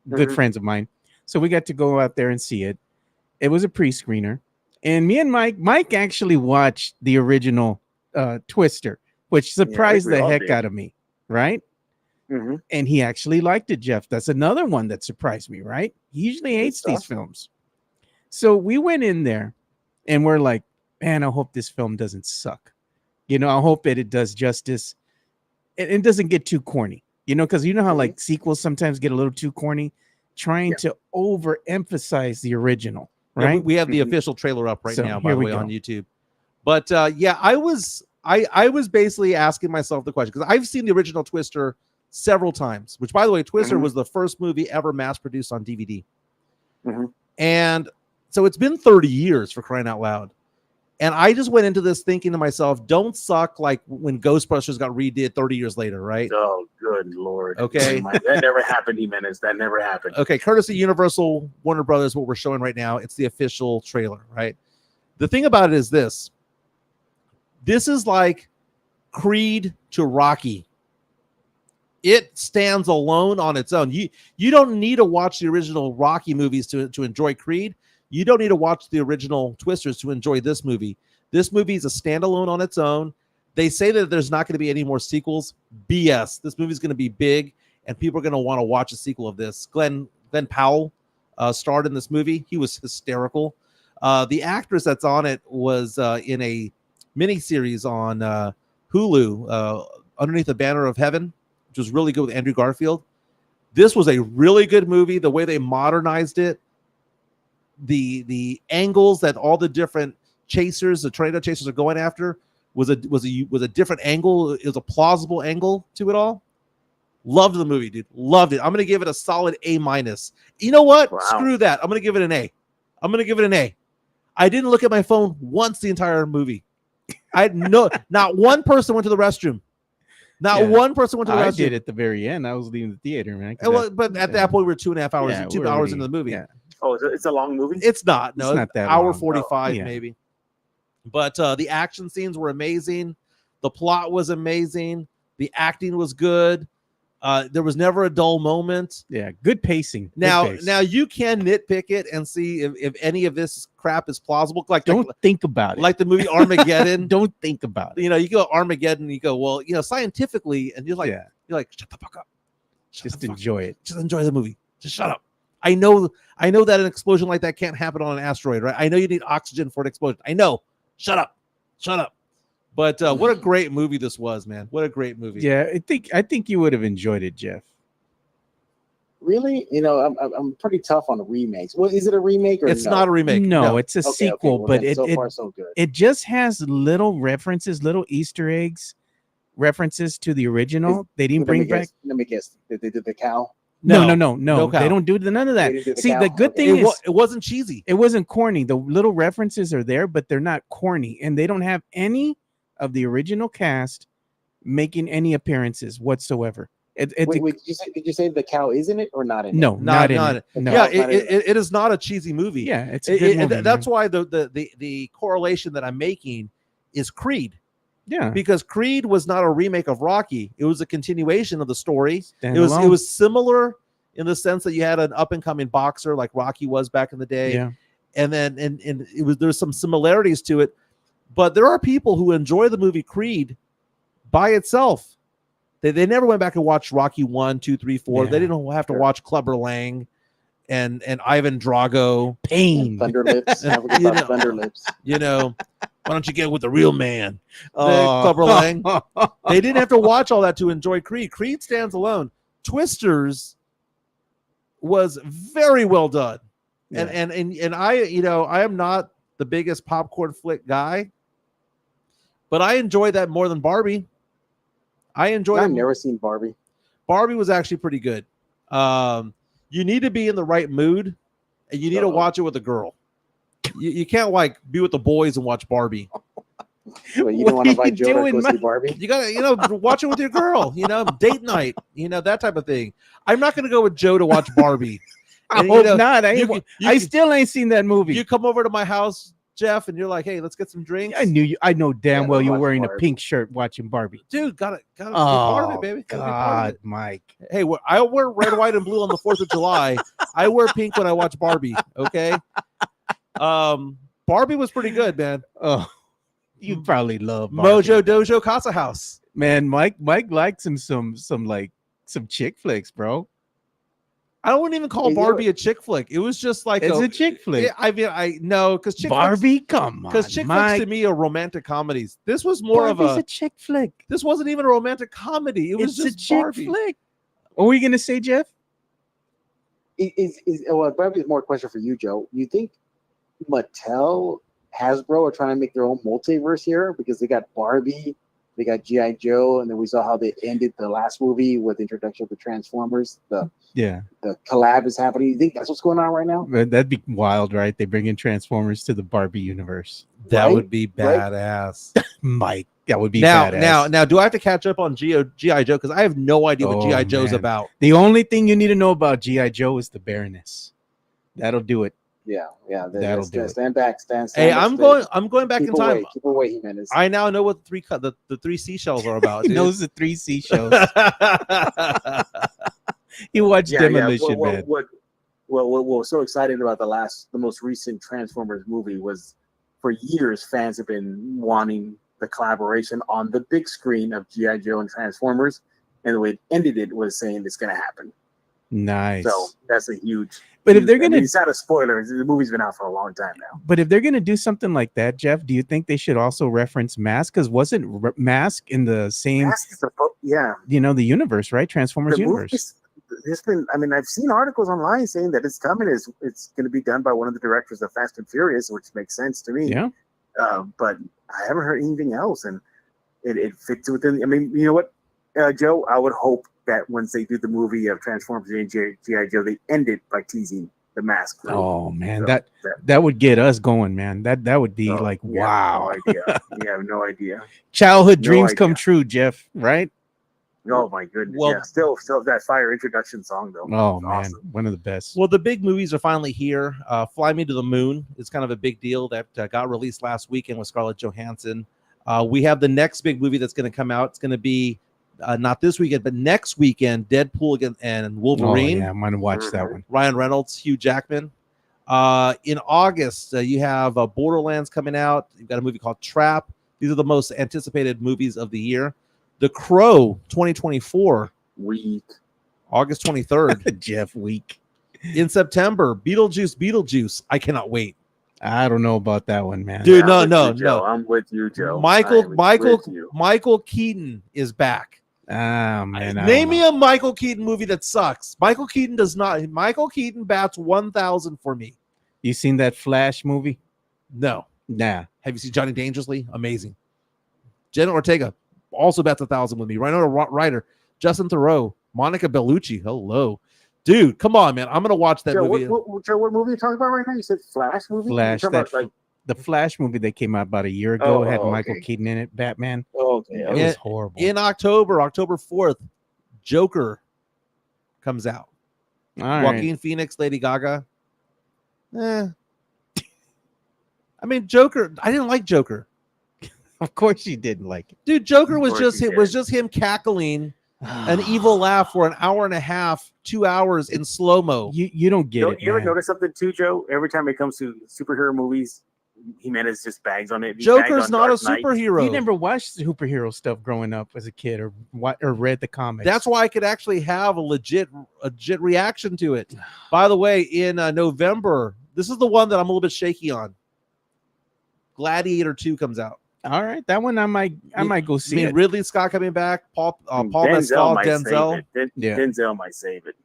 good friends of mine. So we got to go out there and see it. It was a pre-screener. And me and Mike actually watched the original Twister, which surprised the heck out of me, right? Mm-hmm. And he actually liked it, Jeff. That's another one that surprised me, right? He usually hates these films. So we went in there and we're like, man, I hope this film doesn't suck. I hope that it does justice. It doesn't get too corny, because you know how like sequels sometimes get a little too corny, trying to overemphasize the original, right? Yeah, we have the official trailer up right So now, by here the we way, go. on YouTube. But yeah, I was basically asking myself the question because I've seen the original Twister several times. Which, by the way, Twister was the first movie ever mass produced on DVD, and so it's been 30 years for crying out loud. And I just went into this thinking to myself, don't suck like when Ghostbusters got redid 30 years later, right? Oh, good Lord. Okay. That never happened, Jimenez. That never happened. Okay, courtesy Universal Warner Brothers, what we're showing right now, it's the official trailer, right? The thing about it is this. This is like Creed to Rocky. It stands alone on its own. You don't need to watch the original Rocky movies to enjoy Creed. You don't need to watch the original Twisters to enjoy this movie. This movie is a standalone on its own. They say that there's not going to be any more sequels. BS. This movie is going to be big, and people are going to want to watch a sequel of this. Glenn Powell starred in this movie. He was hysterical. The actress that's on it was in a miniseries on Hulu, Underneath the Banner of Heaven, which was really good with Andrew Garfield. This was a really good movie. The way they modernized it, the angles that all the different chasers, the tornado chasers are going after was a different angle. It was a plausible angle to it all. Loved the movie, dude. Loved it. I'm going to give it a solid A-. You know what? Wow. Screw that. I'm going to give it an A. I didn't look at my phone once the entire movie. Not one person went to the restroom. One person went to the restroom. I did at the very end. I was leaving the theater, man. But at that point, we were 2.5 hours, 2 hours into the movie. Yeah. Oh, it's a long movie? It's not. No, it's not that hour long. 45 maybe. But the action scenes were amazing. The plot was amazing. The acting was good. There was never a dull moment. Yeah, good pacing. Now you can nitpick it and see if any of this crap is plausible. Don't think about it. Like the movie Armageddon. Don't think about it. You go Armageddon and you go, well, scientifically, and you're like, shut the fuck up. Just enjoy it. Just enjoy the movie. Just shut up. I know that an explosion like that can't happen on an asteroid, right? I know you need oxygen for an explosion. I know. Shut up. But what a great movie this was, man. What a great movie. Yeah, I think you would have enjoyed it, Jeff. Really? I'm pretty tough on remakes. Well, is it a remake or it's not a remake? No, it's a sequel, well, but so far so good. It just has little references, little Easter eggs, references to the original. They didn't bring back. Let me guess. Did they do the cow? No. No cow. They don't do none of that. See, cow? the good thing is it wasn't cheesy. It wasn't corny. The little references are there, but they're not corny, and they don't have any of the original cast making any appearances whatsoever. Wait, did you say the cow is in it or not in it? No, not in it. No. Yeah, it is not a cheesy movie. Yeah, it's a good movie, that's why the correlation that I'm making is Creed. Yeah, because Creed was not a remake of Rocky. It was a continuation of the story. It Standalone. was similar in the sense that you had an up and coming boxer like Rocky was back in the day. Yeah. And then there's some similarities to it. But there are people who enjoy the movie Creed by itself. They never went back and watched Rocky 1, 2, 3, 4. Yeah. They didn't have to watch Clubber Lang and Ivan Drago. Pain. Thunder Lips. Thunder Lips. Why don't you get with the real man? Clubber Lang. They didn't have to watch all that to enjoy Creed. Creed stands alone. Twisters was very well done. Yeah. And I am not the biggest popcorn flick guy, but I enjoyed that more than Barbie. I've never seen Barbie. Barbie was actually pretty good. You need to be in the right mood, and you need to watch it with a girl. You can't be with the boys and watch Barbie. Well, you don't want to invite Joe to go see Barbie? You gotta, watch it with your girl. Date night. That type of thing. I'm not gonna go with Joe to watch Barbie. I hope not. I still ain't seen that movie. You come over to my house, Jeff, and you're like, "Hey, let's get some drinks." I know damn well you're wearing a pink shirt watching Barbie. Dude, gotta be Barbie, baby. God, Mike. Hey, I wear red, white, and blue on the 4th of July. I wear pink when I watch Barbie. Okay. Barbie was pretty good, man. Oh, you probably love Barbie. Mojo Dojo Casa House. Man, Mike likes him some chick flicks, bro. I don't even call Barbie a chick flick. It was just like it's a chick flick. I know because Barbie, come on, because chick flicks to me are romantic comedies. This was more Barbie's of a chick flick. This wasn't even a romantic comedy. It was just a chick Barbie. flick. What were you gonna say, Jeff? Well, probably more a question for you, Joe. You think Mattel Hasbro are trying to make their own multiverse here because they got Barbie, they got G.I. Joe, and then we saw how they ended the last movie with the introduction of the Transformers. The collab is happening. You think that's what's going on right now? That'd be wild, right? They bring in Transformers to the Barbie universe. That Right? would be badass. Mike, that would be Now, badass. do I have to catch up on G.I. Joe? Because I have no idea what G.I. Joe's man. about. The only thing you need to know about G.I. Joe is the Baroness. That'll do it. Yeah. That'll do it. Stand back. Stand Hey, back, I'm going back in Keep time. away. Keep away, Jimenez. I now know what the three seashells are about. He Dude. knows the 3 seashells. He watched Demolition Man. What was so exciting about the most recent Transformers movie was for years fans have been wanting the collaboration on the big screen of G.I. Joe and Transformers, and the way it ended it was saying it's going to happen. Nice. So that's a huge. But if they're gonna, it's not a spoiler. The movie's been out for a long time now. but if they're gonna do something like that, Jeff, do you think they should also reference Mask? Because wasn't Mask in the same, the universe, right? Transformers The universe. movies, there's been. I mean, I've seen articles online saying that it's coming. It's going to be done by one of the directors of Fast and Furious, which makes sense to me. Yeah. But I haven't heard anything else, and it fits within. I mean, you know what, Joe? I would hope that once they do the movie of Transformers and G.I. Joe, they end it by teasing the Mask. Oh man, So that would get us going, man. That would be like, wow. No idea. You have no idea. Childhood No dreams idea. come true, Jeff. Right? Oh my goodness. Well- yeah. Still that fire introduction song though. Oh It's man, awesome. one of the best. Well, the big movies are finally here. Fly Me to the Moon is kind of a big deal that got released last weekend with Scarlett Johansson. We have the next big movie that's going to come out. It's going to be not this weekend, but next weekend, Deadpool and Wolverine. Oh, yeah, I'm gonna watch that one. Ryan Reynolds, Hugh Jackman. In August, you have Borderlands coming out. You've got a movie called Trap. These are the most anticipated movies of the year. The Crow 2024, Weak. August 23rd. Jeff Week. In September, Beetlejuice. I cannot wait. I don't know about that one, man. Dude, I'm no. with you, Joe. Michael Keaton is back. Ah, man. I Name don't me know. a Michael Keaton movie that sucks. Michael Keaton does not. Michael Keaton bats 1,000 for me. You seen that Flash movie? No. Nah. Have you seen Johnny Dangerously? Amazing. Jenna Ortega also bats 1,000 with me. Winona Ryder, Justin Theroux, Monica Bellucci. Hello, dude. Come on, man. I'm gonna watch that Joe, movie. Joe, what movie are you talking about right now? You said Flash movie? Flash. You're talking about, The Flash movie that came out about a year ago had Oh, Michael okay. Keaton in it. Batman. okay. It Yeah. was horrible. In October 4th, Joker comes out. All right. Joaquin Phoenix, Lady Gaga. I mean, Joker. I didn't like Joker. Of course you didn't like it. Dude, Joker was Of just course you him, was just him cackling an evil laugh for an hour and a half, 2 hours in slow-mo. You don't get it. You ever man. notice something too, Joe? Every time it comes to superhero movies, Jimenez just bags on it. He Joker's bagged not on a Dark Knight. superhero. You never watched superhero stuff growing up as a kid, or read the comics. That's why I could actually have a legit reaction to it. By the way, in November, this is the one that I'm a little bit shaky on. Gladiator 2 comes out. all right. That one I might go see it. Ridley Scott coming back, Paul Denzel Mescal, might Denzel. save it. Yeah. Denzel might save it.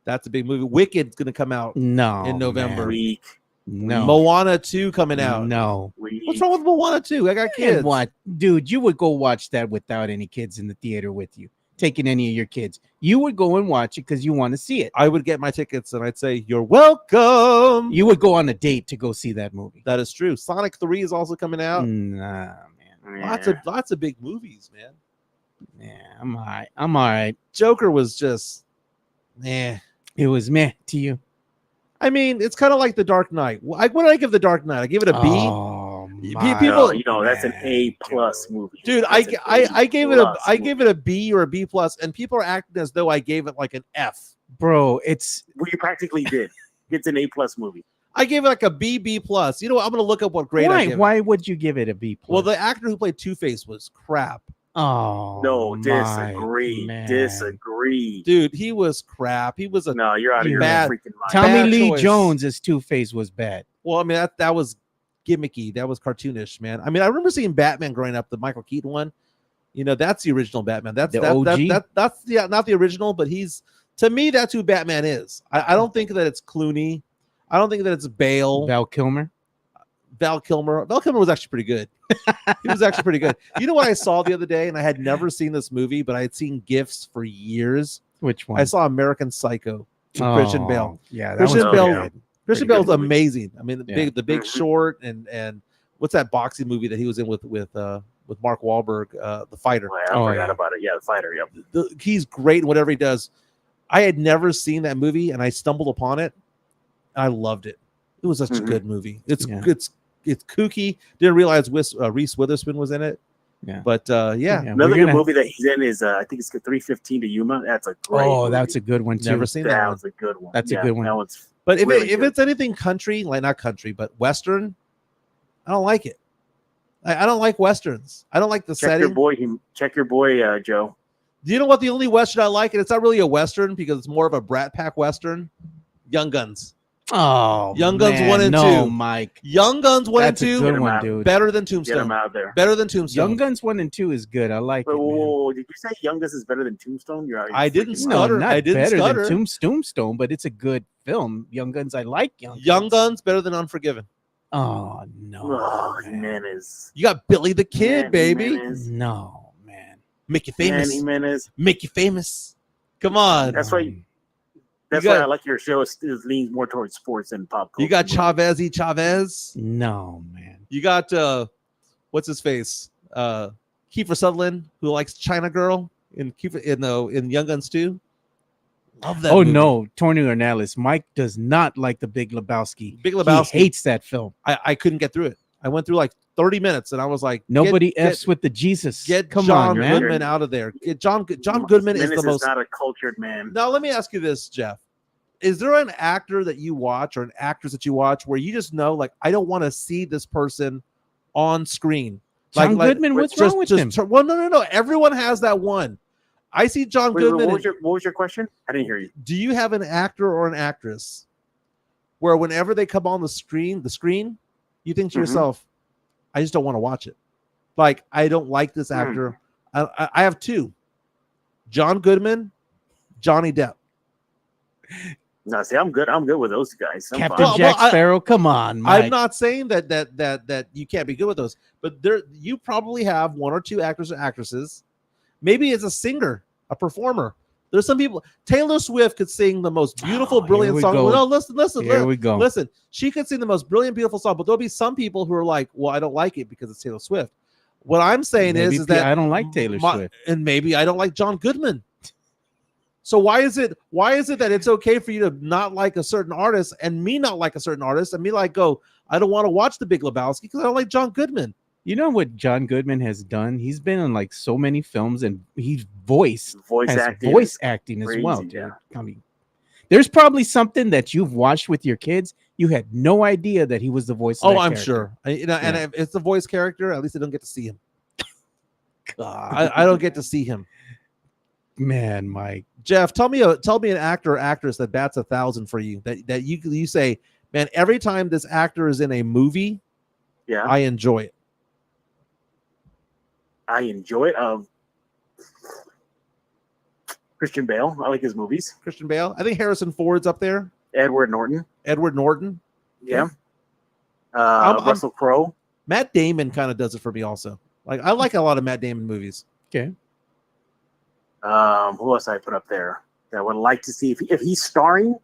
That's a big movie. Wicked's going to come out. No. In November. man. Weak. No. Moana 2 coming out. No. Weak. What's wrong with Moana 2? I got kids. And what, dude? You would go watch that without any kids in the theater with you, taking any of your kids. You would go and watch it because you want to see it. I would get my tickets and I'd say, "You're welcome." You would go on a date to go see that movie. That is true. Sonic 3 is also coming out. Nah, man. Yeah. Lots of big movies, man. Yeah, I'm all right. I'm all right. Joker was just, eh. It was meh to you. I mean, it's kind of like The Dark Knight. What did I give The Dark Knight? I give it a B. Oh, People- No, that's an A+ movie. Dude, That's an I gave it A+ give it a B or a B plus, and people are acting as though I gave it like an F. bro. It's Well, you practically did. It's an A+ movie. I gave it like a B plus. You know what? I'm gonna look up what grade I why? gave it. Why would you give it a B plus? Well, the actor who played Two-Face was crap. oh No, my disagree. man. Disagree. Dude, he was crap. He was a No, you're out of your Bad. freaking mind. Tommy bad Lee choice. Jones as Two-Face was bad. well, I mean that was gimmicky. That was cartoonish, man. I mean, I remember seeing Batman growing up, the Michael Keaton one. You know, that's the original Batman. That's The that, OG? that's not the original, but he's, to me, that's who Batman is. I don't think that it's Clooney. I don't think that it's Bale. Val Kilmer. Val Kilmer. Val Kilmer was actually pretty good. He was actually pretty good. You know what I saw the other day, and I had never seen this movie, but I had seen GIFs for years. Which one? I saw American Psycho with Christian Bale. Yeah, that Christian was Bale. pretty good. Christian Pretty Bale's good movie. amazing. I mean, the Big Mhm. Short, and what's that boxing movie that he was in with Mark Wahlberg, The Fighter. Well, I forgot about it. Yeah, the fighter. Yeah. He's great in whatever he does. I had never seen that movie, and I stumbled upon it. I loved it. It was such a good movie. It's kooky. Didn't realize Reese Witherspoon was in it. Yeah. But Another good movie that he's in is I think it's 315 to Yuma. That's a great movie. That's a good one too. Never seen that That one. was a good one. That's a good one. That one's But if really if good. it's anything country, like not country, but Western, I don't like it. I don't like Westerns. I don't like the check setting. your boy, Joe. Do you know what the only Western I like? And it's not really a Western because it's more of a Brat Pack Western. Young Guns. Oh, Young Guns man, 1 and no, 2. Mike. Young Guns 1 That's and a 2. good one, out. dude. Better than Get him Tombstone. out there. Better than Tombstone. Young Guns 1 and 2 is good. I like it. Man. Whoa, did you say Young Guns is better than Tombstone? I didn't freaking No, stutter. not I didn't better stutter. than Tombstone, but it's a good film. Young Guns, I like Young Guns better than Unforgiven. Oh no, Oh, man. Jimenez. You got Billy the Kid, Man, baby. Jimenez. No, man. Make you famous. Man, Jimenez. Make you famous. Come on. That's why. That's got- why I like your show. It leans more towards sports and pop culture. You got Chavez. No, man. You got what's his face? Kiefer Sutherland, who likes China Girl in Young Guns 2. Love that. Oh movie. no, Tony Ornelas. Mike does not like The Big Lebowski. Big Lebowski. He hates that film. I couldn't get through it. I went through like 30 minutes and I was like, Nobody f's with the Jesus. Get Come John on, man. Goodman out of there. Get John Goodman is Jimenez the most. not a cultured man. Now let me ask you this, Jeff. Is there an actor that you watch or an actress that you watch where you just know, like, I don't want to see this person on screen? John Goodman, what's wrong with him? Well, no. Everyone has that one. I see John Wait, Goodman. what was your question? I didn't hear you. Do you have an actor or an actress where whenever they come on the screen, you think to Mhm. yourself, I just don't want to watch it. Like, I don't like this actor. I have two. John Goodman, Johnny Depp. No, see, I'm good. I'm good with those guys. I'm Captain fine. Well, Jack Sparrow. Come on, Mike. I'm not saying that you can't be good with those, but you probably have one or two actors or actresses. Maybe as a singer, a performer. There's some people. Taylor Swift could sing the most beautiful, brilliant we song. go. No, listen. Here we go. Listen, she could sing the most brilliant, beautiful song, but there'll be some people who are like, "Well, I don't like it because it's Taylor Swift." What I'm saying Maybe is that I don't like Taylor Swift. and maybe I don't like John Goodman. So why is it that it's okay for you to not like a certain artist and me not like a certain artist and me like go, I don't want to watch The Big Lebowski because I don't like John Goodman. You know what John Goodman has done? He's been in like so many films and he's voice acting as crazy, well, dude. yeah. I mean, there's probably something that you've watched with your kids. You had no idea that he was the voice. Of that I'm character. sure. And if it's the voice character, at least I don't get to see him. God, I don't get to see him. man, Mike. Jeff, tell me an actor or actress that bats 1,000 for you that you say, man, every time this actor is in a movie, Yeah, I enjoy it. I enjoy it. Christian Bale. I like his movies. Christian Bale. I think Harrison Ford's up there. Edward Norton. Edward Norton. Yeah. I'm- Russell Crowe. Matt Damon kind of does it for me also. Like I like a lot of Matt Damon movies. Okay. Who else I put up there that I would like to see if he's starring?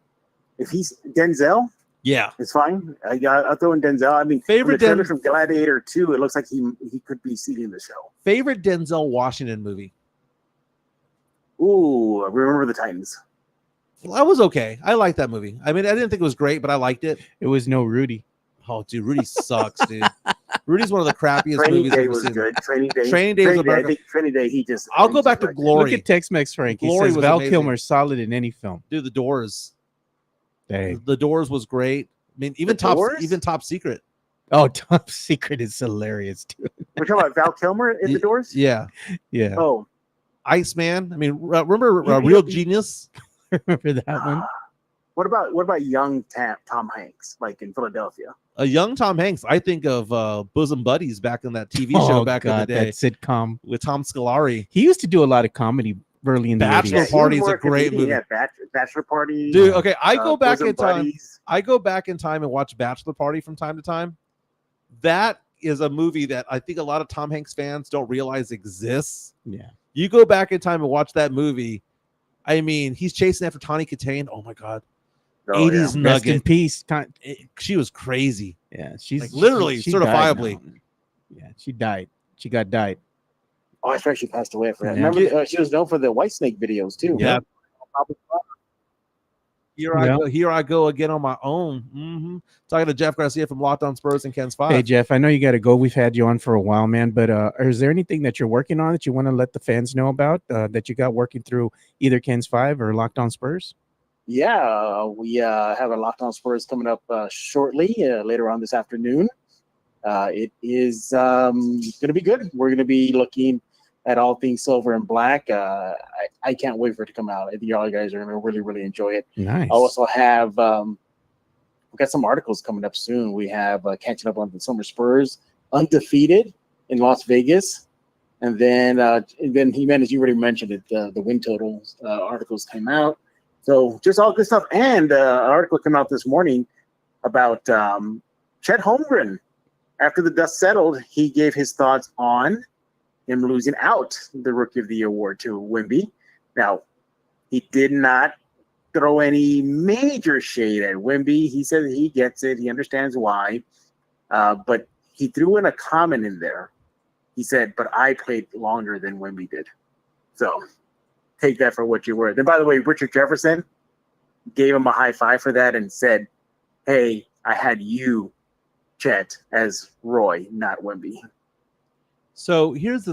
If he's Denzel, Yeah. it's fine. I'll throw in Denzel. I mean, Favorite from the trailer from Gladiator 2, it looks like he could be seating the show. Favorite Denzel Washington movie? Ooh, Remember the Titans. Well, that was okay. I liked that movie. I mean, I didn't think it was great, but I liked it. It was no Rudy. Oh, dude, Rudy sucks, dude. Rudy's one of the crappiest Training movies I've Day ever was seen. good. Training Day. Training Day was I about. think Training Day. I'll go back to Glory. Look at Tex-Mex Frank. He Glory says was Val amazing. Kilmer's solid in any film. Dude, The Doors. Hey. The Doors was great. I mean, even The Doors? Top Secret. Oh, Top Secret is hilarious, dude. We're talking about Val Kilmer in The Doors. Yeah. Yeah. Oh, Iceman. I mean, remember You- Real Genius? Remember that one? what about young Tom Hanks, like in Philadelphia? A young Tom Hanks. I think of Bosom Buddies back in that TV show back in the day that sitcom. with Tom Scolari. He used to do a lot of comedy early in the Bachelor 80s. Party he was is a more great comedian. movie. Yeah, Bachelor Party. Dude, okay, I go back Bosom in time. Buddies. I go back in time and watch Bachelor Party from time to time. that is a movie that I think a lot of Tom Hanks fans don't realize exists. Yeah. You go back in time and watch that movie. I mean, he's chasing after Tawny Katane. Oh my God. Oh, 80s Rest in nugget. peace. She was crazy. Yeah, she's Like, literally, she died certifiably. now. Yeah, she died. She got died. Oh, I forgot she passed away. For that. Yeah. Remember, she was known for the White Snake videos too. Yeah. Here I Yeah. go. Here I go again on my own. Talking to Jeff Garcia from Locked On Spurs and Ken's Five. Hey Jeff, I know you got to go. We've had you on for a while, man. But is there anything that you're working on that you want to let the fans know about that you got working through either Ken's Five or Locked On Spurs? Yeah, we have a Locked On Spurs coming up shortly, later on this afternoon. It is going to be good. We're going to be looking at all things silver and black. I can't wait for it to come out. I think y'all guys are going to really, really enjoy it. Nice. I also have we've got some articles coming up soon. We have catching up on the Summer Spurs, undefeated in Las Vegas. And then Jimenez, you already mentioned it, the win totals articles came out. So just all good stuff. And an article came out this morning about Chet Holmgren. After the dust settled, he gave his thoughts on him losing out the Rookie of the Year award to Wemby. Now, he did not throw any major shade at Wemby. He said he gets it. He understands why. But he threw in a comment in there. He said, but I played longer than Wemby did. So take that for what you were. Then, by the way, Richard Jefferson gave him a high five for that and said, hey, I had you, Chet, as Roy, not Wemby. So here's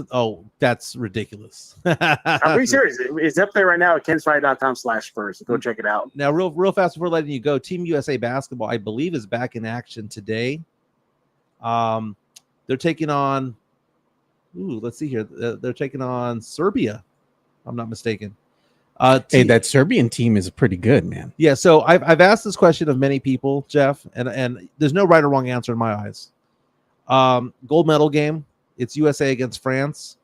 that's ridiculous. I'm pretty serious. It's up there right now at kensfire.com/Spurs. So go check it out. Now, real fast before letting you go, Team USA basketball, I believe, is back in action today. They're taking on, let's see here. They're taking on Serbia. I'm not mistaken. Hey, that Serbian team is pretty good, man. Yeah, so I've asked this question of many people, Jeff, and there's no right or wrong answer in my eyes. Gold medal game. It's USA against France.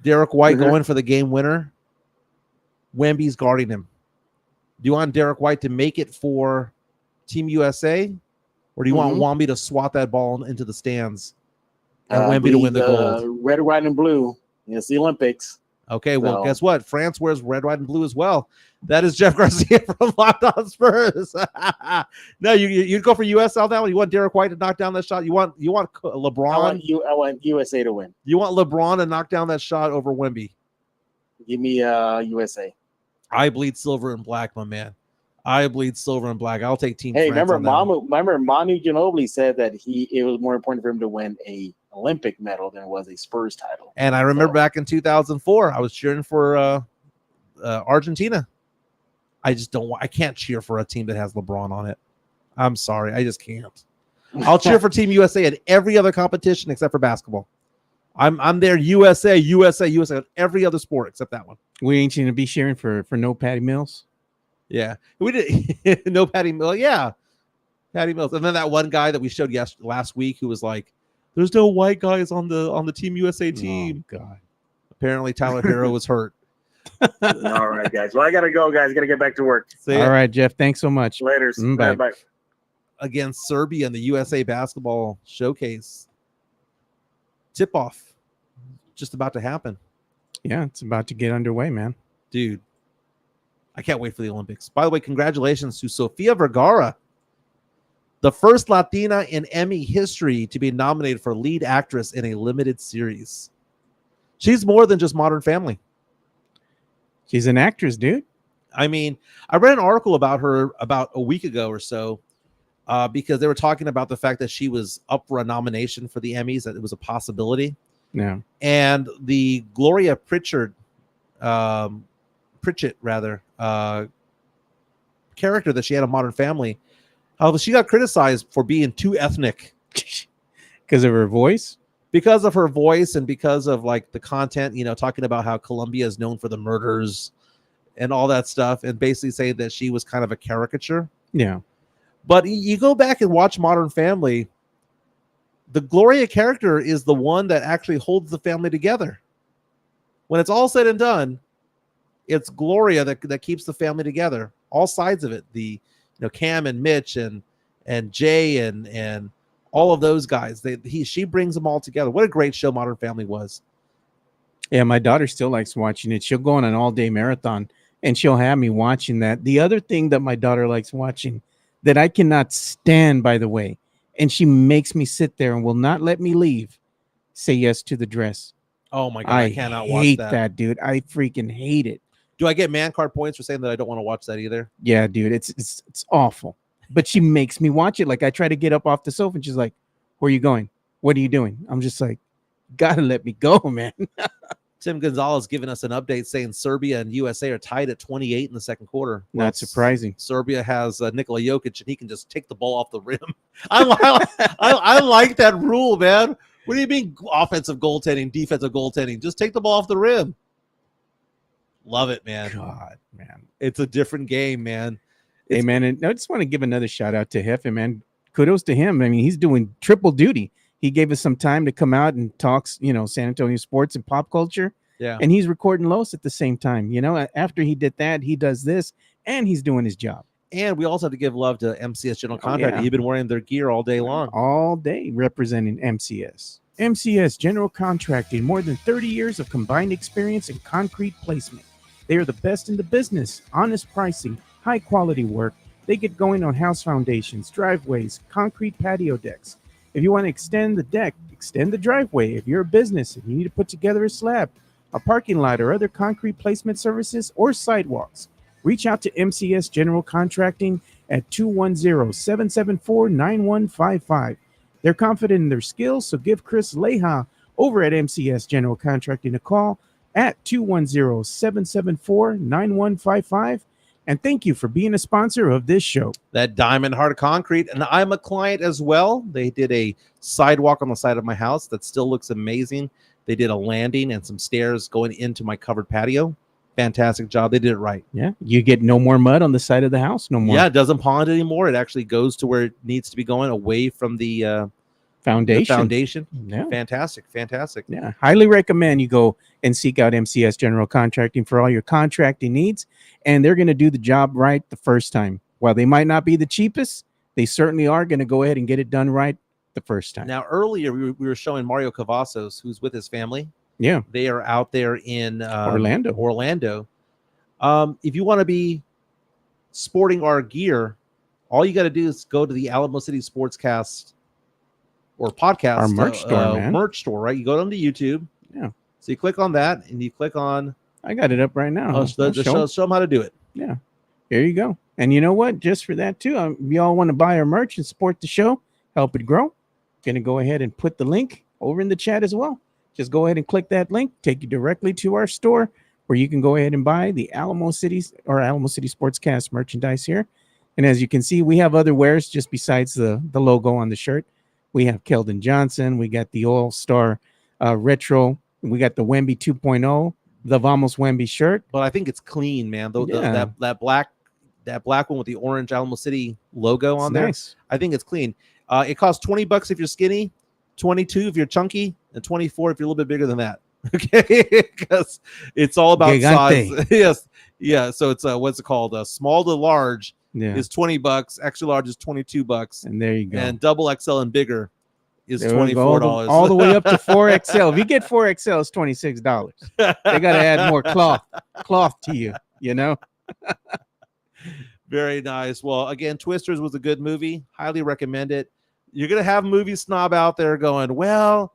Derek White going for the game winner. Wemby's guarding him. Do you want Derek White to make it for Team USA, or do you want Wemby to swat that ball into the stands and Wemby to win the gold? Red, white, and blue. It's the Olympics. Okay, well, guess what? France wears red, white, and blue as well. That is Jeff Garcia from Locked On Spurs. No, you'd go for US on that one. You want Derek White to knock down that shot? You want LeBron? I want USA to win. You want LeBron to knock down that shot over Wemby? Give me USA. I bleed silver and black, my man. I bleed silver and black. I'll take Team Hey, France. remember Manu Ginobili said that it was more important for him to win a Olympic medal than it was a Spurs title. And I remember back in 2004, I was cheering for Argentina. I can't cheer for a team that has LeBron on it. I'm sorry. I just can't. I'll cheer for Team USA at every other competition except for basketball. I'm there USA at every other sport except that one. We ain't going to be cheering for no Patty Mills. Yeah, we did. No Patty Mills. Yeah, Patty Mills. And then that one guy that we showed last week who was like, "There's no white guys on the Team USA team." Oh, God. Apparently, Tyler Hero was hurt. All right, guys. Well, I gotta go, guys. Gotta get back to work. All right, Jeff. Thanks so much. Later. Bye. Bye. Against Serbia in the USA basketball showcase. Tip-off just about to happen. Yeah, it's about to get underway, man. Dude, I can't wait for the Olympics. By the way, congratulations to Sofia Vergara, the first Latina in Emmy history to be nominated for lead actress in a limited series. She's more than just Modern Family. She's an actress, dude. I mean, I read an article about her about a week ago or so because they were talking about the fact that she was up for a nomination for the Emmys, that it was a possibility. Yeah. And the Gloria Pritchett character that she had in Modern Family, she got criticized for being too ethnic because of her voice. Because of her voice and because of like the content, talking about how Colombia is known for the murders and all that stuff, and basically saying that she was kind of a caricature. Yeah. But you go back and watch Modern Family, the Gloria character is the one that actually holds the family together. When it's all said and done, it's Gloria that keeps the family together. All sides of it. The Cam and Mitch and Jay and all of those guys. She brings them all together. What a great show Modern Family was. Yeah, my daughter still likes watching it. She'll go on an all-day marathon and she'll have me watching that. The other thing that my daughter likes watching that I cannot stand, by the way, and she makes me sit there and will not let me leave, Say Yes to the Dress. Oh my God, I cannot watch hate that. dude. I freaking hate it. Do I get man card points for saying that I don't want to watch that either? Yeah, dude, it's awful. But she makes me watch it. Like I try to get up off the sofa and she's like, "Where are you going? What are you doing?" I'm just like, "Gotta let me go, man." Tim Gonzalez giving us an update saying Serbia and USA are tied at 28 in the second quarter. Not surprising. Serbia has Nikola Jokic, and he can just take the ball off the rim. I like that rule, man. What do you mean offensive goaltending, defensive goaltending? Just take the ball off the rim. Love it, man. God, man. It's a different game, man. Hey, man, and I just want to give another shout out to Hefe, man. Kudos to him. I mean, he's doing triple duty. He gave us some time to come out and talk, San Antonio sports and pop culture. Yeah. And he's recording Los at the same time. After he did that, he does this and he's doing his job. And we also have to give love to MCS General Contractor. yeah. He's been wearing their gear all day long. All day representing MCS. MCS General Contracting, more than 30 years of combined experience in concrete placement. They are the best in the business, honest pricing, high quality work. They get going on house foundations, driveways, concrete patio decks. If you want to extend the deck, extend the driveway. If you're a business and you need to put together a slab, a parking lot, or other concrete placement services or sidewalks, reach out to MCS General Contracting at 210-774-9155. They're confident in their skills, so give Chris Leha over at MCS General Contracting a call at 210-774-9155. And thank you for being a sponsor of this show. That Diamond Heart Concrete. And I'm a client as well. They did a sidewalk on the side of my house that still looks amazing. They did a landing and some stairs going into my covered patio. Fantastic job. They did it right. Yeah. You get no more mud on the side of the house. No more. Yeah, it doesn't pond anymore. It actually goes to where it needs to be going, away from the foundation. Yeah. Fantastic. Yeah. Highly recommend you go and seek out MCS General Contracting for all your contracting needs. And they're going to do the job right the first time. While they might not be the cheapest, they certainly are going to go ahead and get it done right the first time. Now, earlier we were showing Mario Cavazos, who's with his family. Yeah. They are out there in Orlando. If you want to be sporting our gear, all you got to do is go to the Alamo City Sportscast or podcast, our merch store, man. Merch store, right? You go down to YouTube. Yeah. So you click on that and you click on. I got it up right now. Show them how to do it. Yeah. There you go. And you know what? Just for that too, if y'all want to buy our merch and support the show, help it grow, gonna go ahead and put the link over in the chat as well. Just go ahead and click that link, take you directly to our store where you can go ahead and buy the Alamo City Sportscast merchandise here. And as you can see, we have other wares just besides the logo on the shirt. We have Keldon Johnson. We got the All-Star Retro. We got the Wemby 2.0, the Vamos Wemby shirt. But I think it's clean, man. That black one with the orange Alamo City logo on there. Nice. I think it's clean. It costs $20 if you're skinny, $22 if you're chunky, and $24 if you're a little bit bigger than that. Okay, because it's all about Gigante. size. Yes, yeah. So it's what's it called? Small to large is $20. Extra large is $22. And there you go. And double XL and bigger is There we go. $24. All the way up to 4XL. If you get 4XL, it's $26. They got to add more cloth to you, Very nice. Well, again, Twisters was a good movie. Highly recommend it. You're going to have movie snob out there going, well,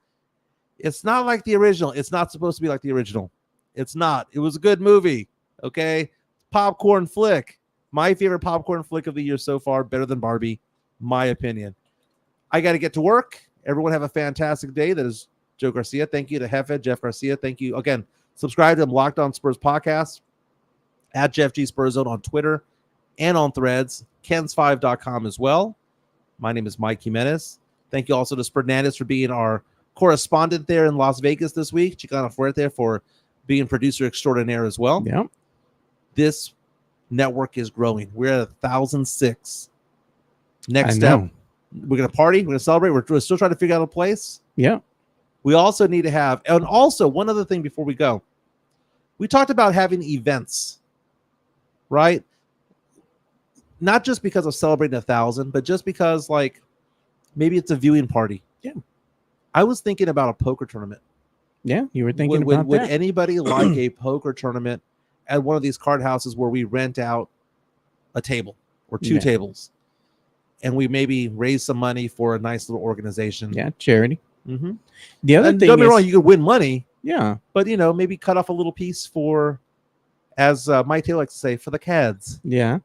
it's not like the original. It's not supposed to be like the original. It's not. It was a good movie. Okay. Popcorn flick. My favorite popcorn flick of the year so far. Better than Barbie. My opinion. I got to get to work. Everyone have a fantastic day. That is Joe Garcia. Thank you to Hefe, Jeff Garcia. Thank you. Again, subscribe to Locked On Spurs podcast at Jeff G Spurs Zone on Twitter and on Threads. Kens5.com as well. My name is Mike Jimenez. Thank you also to Spernandez for being our correspondent there in Las Vegas this week. Chicana Fuerte for being producer extraordinaire as well. Yeah. This network is growing. We're at 1,006. Next step, we're going to party. We're going to celebrate. We're still trying to figure out a place. Yeah. We also need to have, and also one other thing before we go. We talked about having events, right? Not just because of celebrating 1,000, but just because, like, Maybe it's a viewing party. Yeah. I was thinking about a poker tournament. Yeah, you were thinking would, about would that. anybody like a poker tournament at one of these card houses where we rent out a table or two Yeah. tables, and we maybe raise some money for a nice little organization? Yeah, charity. Mm-hmm. The other And thing don't be is, wrong, you could win money, yeah, but maybe cut off a little piece for, as Mike Taylor likes to say, for the cads. yeah.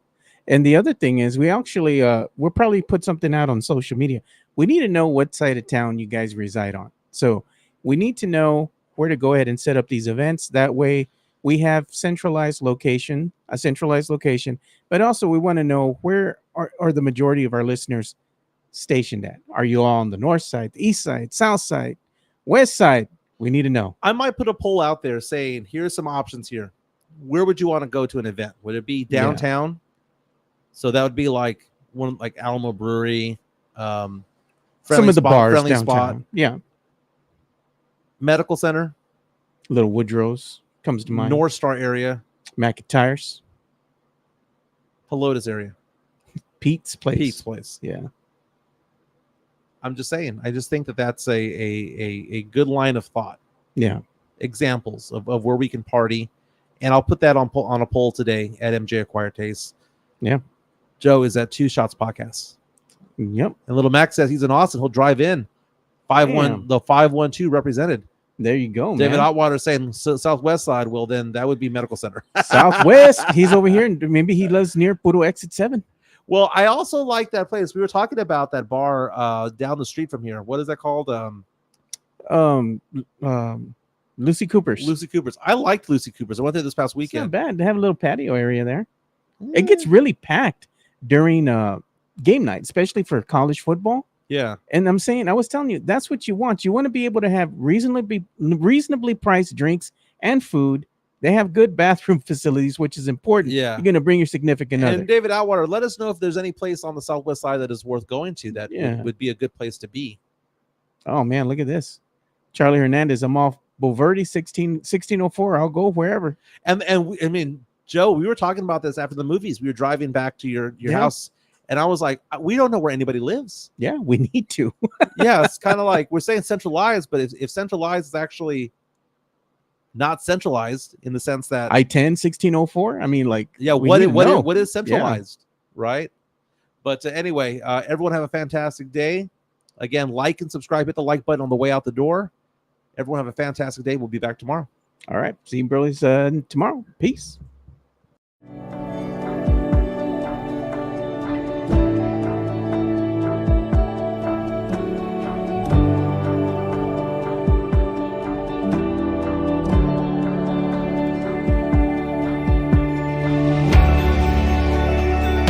And the other thing is, we actually we'll probably put something out on social media. We need to know what side of town you guys reside on. So we need to know where to go ahead and set up these events. That way we have a centralized location, but also we want to know where are the majority of our listeners stationed at. Are you all on the north side, the east side, south side, west side? We need to know. I might put a poll out there saying, here's some options here. Where would you want to go to an event? Would it be downtown? So that would be like one like Alamo Brewery, Some of the bars friendly downtown. spot, Yeah. medical center, Little Woodrow's comes to mind. North Star area, McIntyre's, Pelotas area, Pete's place. Pete's place. Yeah. I'm just saying. I just think that that's a good line of thought. Yeah. Examples of where we can party, and I'll put that on a poll today at MJ Acquired Taste. Yeah. Joe is at Two Shots Podcast. Yep. And Little Max says he's in Austin. He'll drive in. 5-1, the 512 represented. There you go, David man. Otwater saying Southwest side. Well, then that would be medical center. Southwest. He's over here. And maybe he lives near Puro Exit 7. Well, I also like that place. We were talking about that bar down the street from here. What is that called? Lucy Cooper's. Lucy Cooper's. I liked Lucy Cooper's. I went there this past It's not weekend. bad. They have a little patio area there. It gets really packed during game night, especially for college football. Yeah. And I was telling you, that's what you want. You want to be able to have reasonably priced drinks and food. They have good bathroom facilities, which is important. Yeah. You're going to bring your significant other. And David Outwater, let us know if there's any place on the Southwest side that is worth going to that would be a good place to be. Oh, man, look at this. Charlie Hernandez, I'm off Boverde 1604. I'll go wherever. And I mean, Joe, we were talking about this after the movies. We were driving back to your house, and I was like, we don't know where anybody lives. Yeah, we need to. Yeah, it's kind of like we're saying centralized, but if centralized is actually not centralized in the sense that I-10 1604. I mean, like, what is centralized, right? But anyway, everyone have a fantastic day. Again, like and subscribe. Hit the like button on the way out the door. Everyone have a fantastic day. We'll be back tomorrow. All right. See you, bros, tomorrow. Peace.